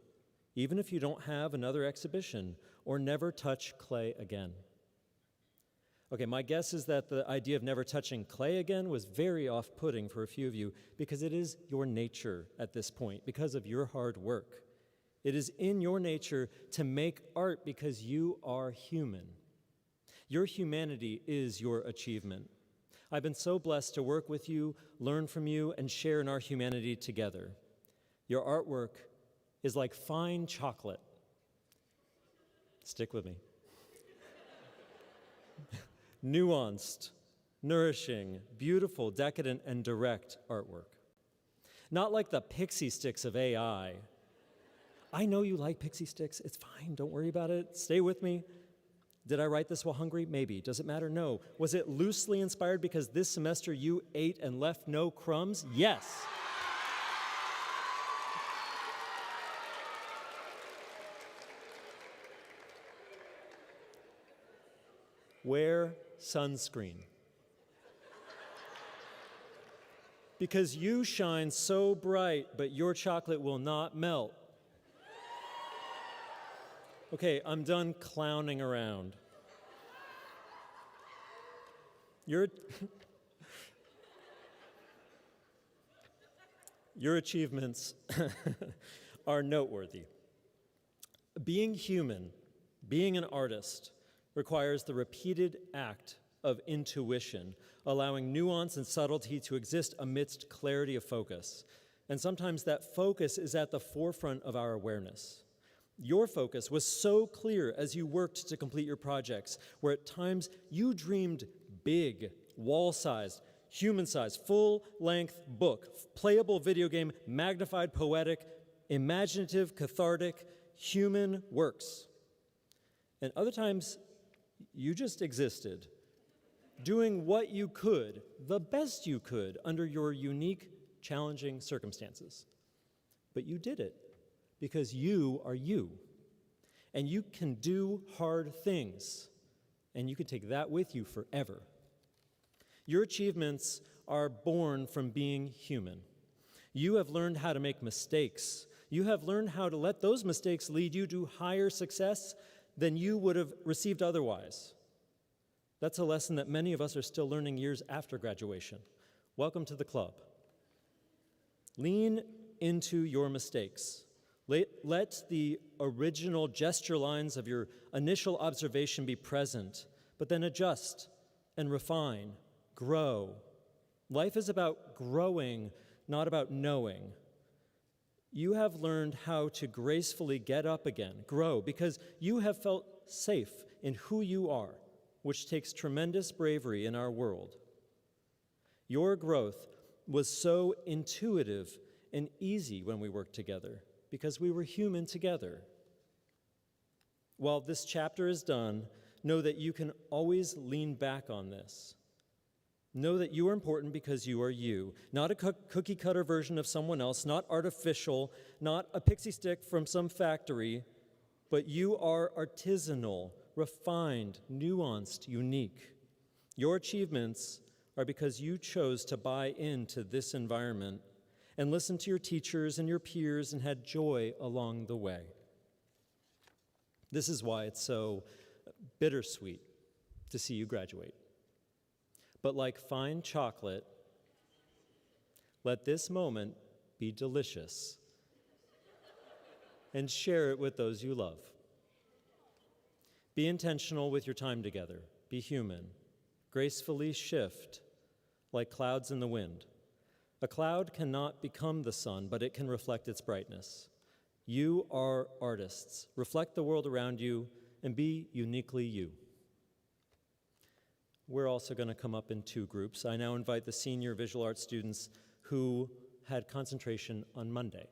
even if you don't have another exhibition or never touch clay again. Okay, my guess is that the idea of never touching clay again was very off-putting for a few of you because it is your nature at this point, because of your hard work. It is in your nature to make art because you are human. Your humanity is your achievement. I've been so blessed to work with you, learn from you, and share in our humanity together. Your artwork is like fine chocolate. Stick with me. Nuanced, nourishing, beautiful, decadent, and direct artwork. Not like the pixie sticks of AI. I know you like pixie sticks. It's fine. Don't worry about it. Stay with me. Did I write this while hungry? Maybe. Does it matter? No. Was it loosely inspired because this semester you ate and left no crumbs? Yes. Wear sunscreen. Because you shine so bright, but your chocolate will not melt. Okay, I'm done clowning around. Your achievements are noteworthy. Being human, being an artist, requires the repeated act of intuition, allowing nuance and subtlety to exist amidst clarity of focus. And sometimes that focus is at the forefront of our awareness. Your focus was so clear as you worked to complete your projects, where at times you dreamed big, wall-sized, human-sized, full-length book, playable video game, magnified, poetic, imaginative, cathartic, human works. And other times, you just existed, doing what you could, the best you could, under your unique, challenging circumstances. But you did it because you are you, and you can do hard things, and you can take that with you forever. Your achievements are born from being human. You have learned how to make mistakes. You have learned how to let those mistakes lead you to higher success than you would have received otherwise. That's a lesson that many of us are still learning years after graduation. Welcome to the club. Lean into your mistakes. Let the original gesture lines of your initial observation be present, but then adjust and refine, grow. Life is about growing, not about knowing. You have learned how to gracefully get up again, grow, because you have felt safe in who you are, which takes tremendous bravery in our world. Your growth was so intuitive and easy when we worked together, because we were human together. While this chapter is done, know that you can always lean back on this. Know that you are important because you are you, not a cookie-cutter version of someone else, not artificial, not a pixie stick from some factory, but you are artisanal, refined, nuanced, unique. Your achievements are because you chose to buy into this environment and listen to your teachers and your peers and had joy along the way. This is why it's so bittersweet to see you graduate. But like fine chocolate, let this moment be delicious and share it with those you love. Be intentional with your time together. Be human. Gracefully shift like clouds in the wind. A cloud cannot become the sun, but it can reflect its brightness. You are artists. Reflect the world around you and be uniquely you. We're also going to come up in two groups. I now invite the senior visual arts students who had concentration on Monday.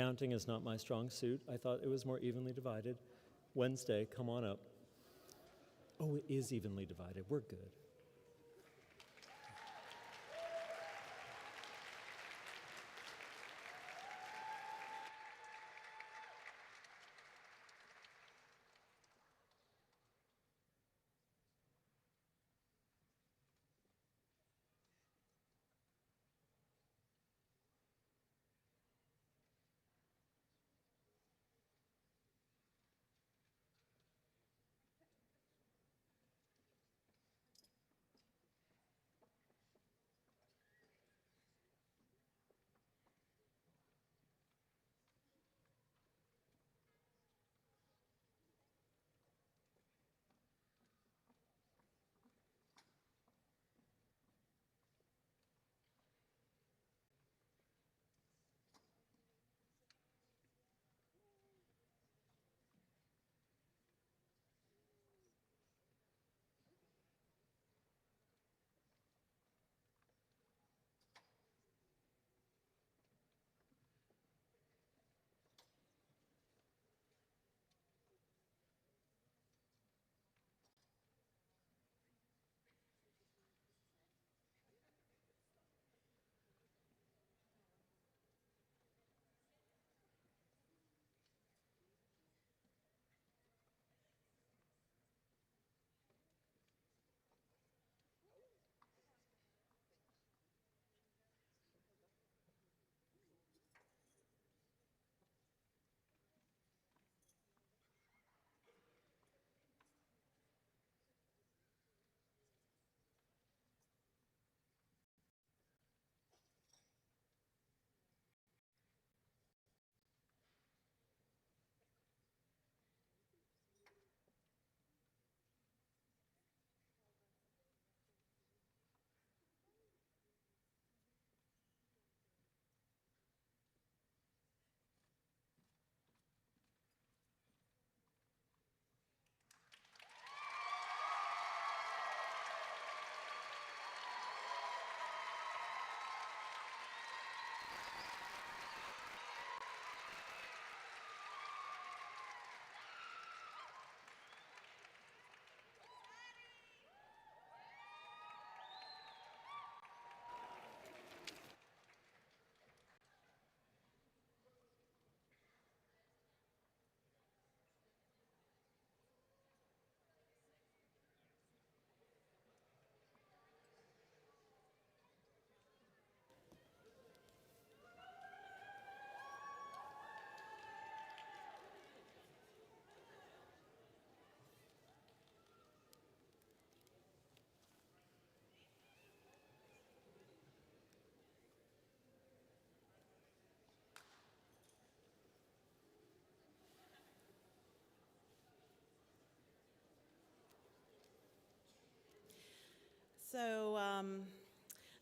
Counting is not my strong suit. I thought it was more evenly divided. Wednesday, come on up. Oh, it is evenly divided. We're good.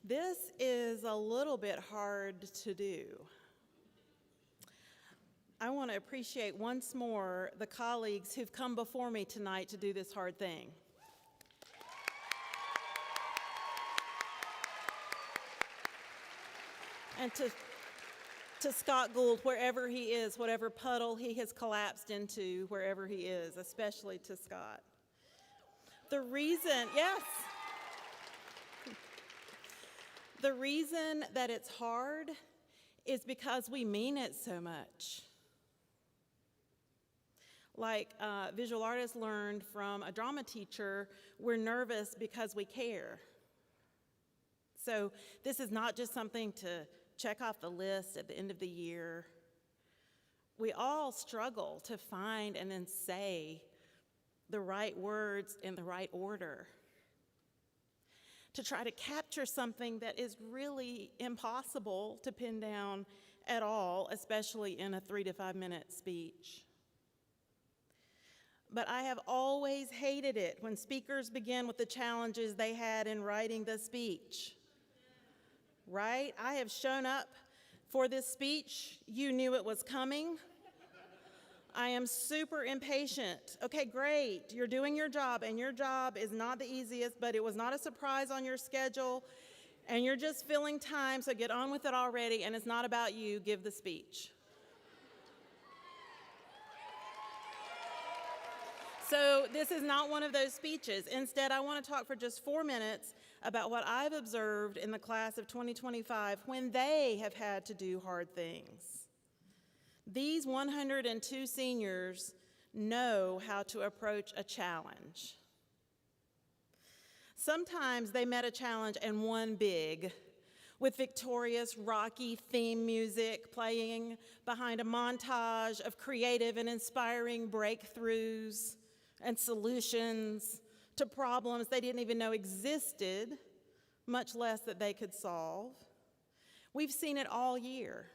This is a little bit hard to do. I want to appreciate once more the colleagues who've come before me tonight to do this hard thing. And to Scott Gould, wherever he is, whatever puddle he has collapsed into, wherever he is, especially to Scott. The reason that it's hard is because we mean it so much. Like visual artists learned from a drama teacher, we're nervous because we care. So this is not just something to check off the list at the end of the year. We all struggle to find and then say the right words in the right order, to try to capture something that is really impossible to pin down at all, especially in a 3 to 5 minute speech. But I have always hated it when speakers begin with the challenges they had in writing the speech. Right? I have shown up for this speech. You knew it was coming. I am super impatient. Okay, great. You're doing your job, and your job is not the easiest, but it was not a surprise on your schedule, and you're just filling time, so get on with it already, and it's not about you. Give the speech. So this is not one of those speeches. Instead, I want to talk for just 4 minutes about what I've observed in the class of 2025 when they have had to do hard things. These 102 seniors know how to approach a challenge. Sometimes they met a challenge and won big, with victorious, rocky theme music playing behind a montage of creative and inspiring breakthroughs and solutions to problems they didn't even know existed, much less that they could solve. We've seen it all year.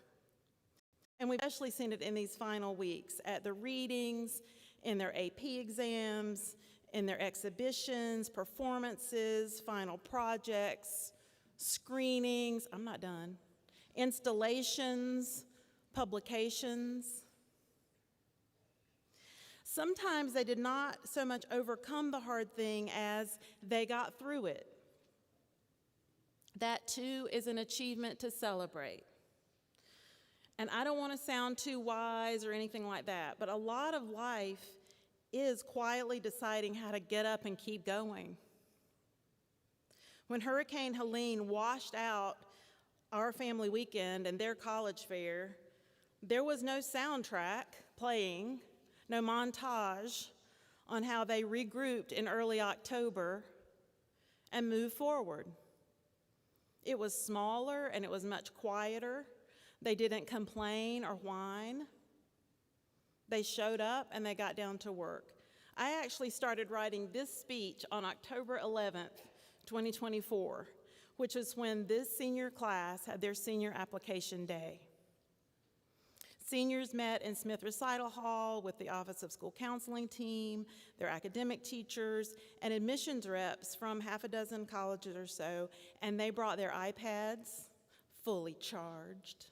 And we've especially seen it in these final weeks at the readings, in their AP exams, in their exhibitions, performances, final projects, screenings, I'm not done, installations, publications. Sometimes they did not so much overcome the hard thing as they got through it. That too is an achievement to celebrate. And I don't want to sound too wise or anything like that, but a lot of life is quietly deciding how to get up and keep going. When Hurricane Helene washed out our family weekend and their college fair, there was no soundtrack playing, no montage on how they regrouped in early October and moved forward. It was smaller and it was much quieter. They didn't complain or whine. They showed up and they got down to work. I actually started writing this speech on October 11th, 2024, which is when this senior class had their senior application day. Seniors met in Smith Recital Hall with the Office of School Counseling team, their academic teachers, and admissions reps from half a dozen colleges or so, and they brought their iPads fully charged.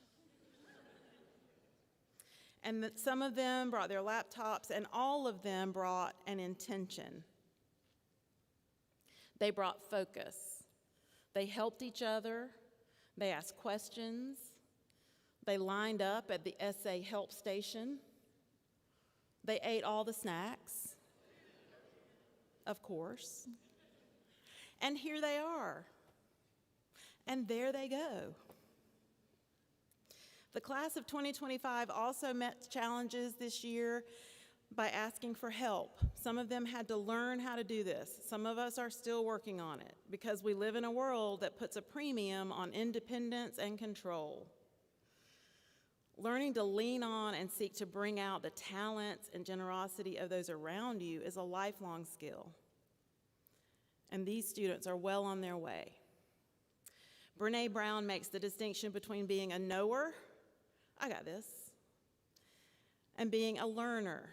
And that some of them brought their laptops, and all of them brought an intention. They brought focus. They helped each other. They asked questions. They lined up at the essay help station. They ate all the snacks, of course. And here they are. And there they go. The class of 2025 also met challenges this year by asking for help. Some of them had to learn how to do this. Some of us are still working on it because we live in a world that puts a premium on independence and control. Learning to lean on and seek to bring out the talents and generosity of those around you is a lifelong skill. And these students are well on their way. Brene Brown makes the distinction between being a knower, I got this, and being a learner.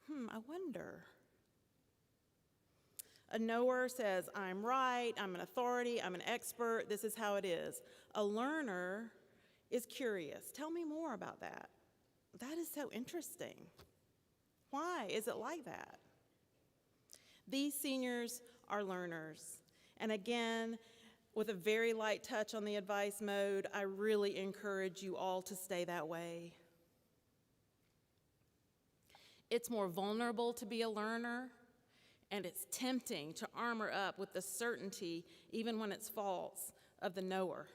I wonder. A knower says, I'm right, I'm an authority, I'm an expert, this is how it is. A learner is curious. Tell me more about that. That is so interesting. Why is it like that? These seniors are learners. And again, with a very light touch on the advice mode, I really encourage you all to stay that way. It's more vulnerable to be a learner, and it's tempting to armor up with the certainty, even when it's false, of the knower.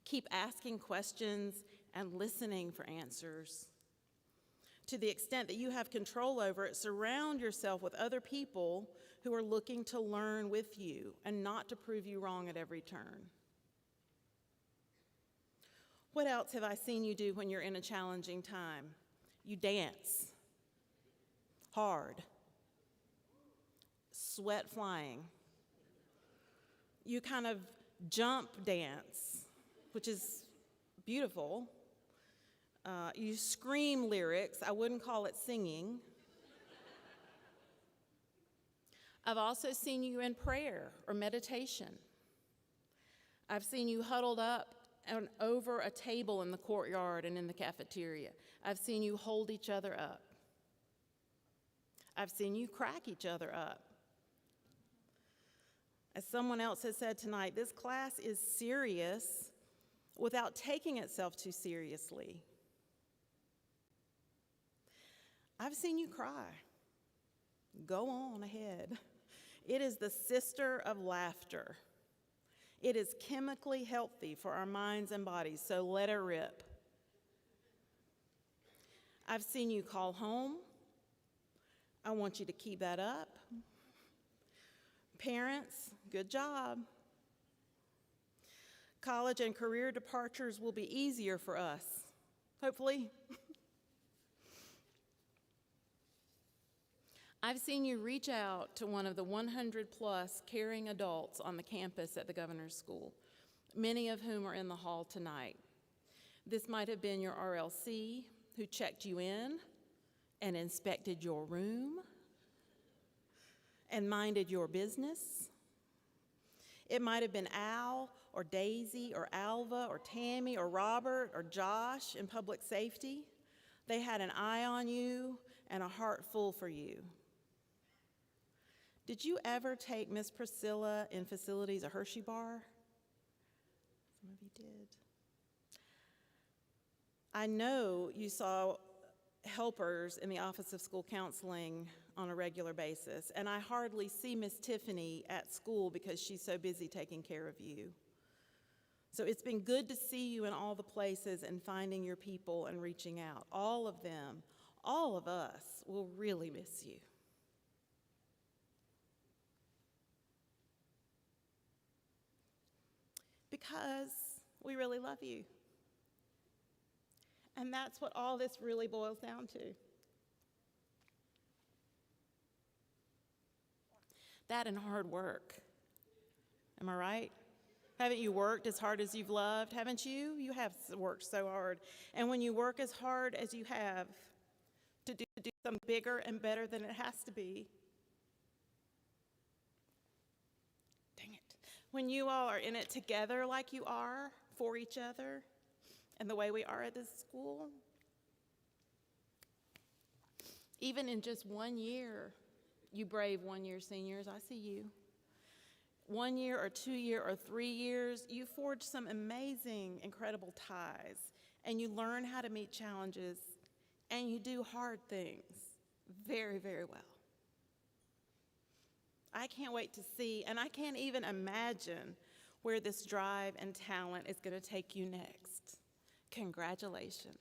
Keep asking questions and listening for answers. To the extent that you have control over it, surround yourself with other people who are looking to learn with you and not to prove you wrong at every turn. What else have I seen you do when you're in a challenging time? You dance hard, sweat flying. You kind of jump dance, which is beautiful. You scream lyrics. I wouldn't call it singing. I've also seen you in prayer or meditation. I've seen you huddled up and over a table in the courtyard and in the cafeteria. I've seen you hold each other up. I've seen you crack each other up. As someone else has said tonight, this class is serious without taking itself too seriously. I've seen you cry. Go on ahead. It is the sister of laughter. It is chemically healthy for our minds and bodies, so let it rip. I've seen you call home. I want you to keep that up. Parents, good job. College and career departures will be easier for us, hopefully. I've seen you reach out to one of the 100+ caring adults on the campus at the Governor's School, many of whom are in the hall tonight. This might have been your RLC who checked you in and inspected your room and minded your business. It might have been Al or Daisy or Alva or Tammy or Robert or Josh in public safety. They had an eye on you and a heart full for you. Did you ever take Miss Priscilla in facilities a Hershey bar? Some of you did. I know you saw helpers in the Office of School Counseling on a regular basis, and I hardly see Miss Tiffany at school because she's so busy taking care of you. So it's been good to see you in all the places and finding your people and reaching out. All of them, all of us will really miss you. Because we really love you. And that's what all this really boils down to. That and hard work. Am I right? Haven't you worked as hard as you've loved? Haven't you? You have worked so hard. And when you work as hard as you have to do something bigger and better than it has to be, dang it. When you all are in it together like you are for each other and the way we are at this school, even in just 1 year, you brave 1-year seniors, I see you. 1 year or 2 year or 3 years, you forge some amazing, incredible ties, and you learn how to meet challenges, and you do hard things very, very well. I can't wait to see, and I can't even imagine where this drive and talent is going to take you next. Congratulations.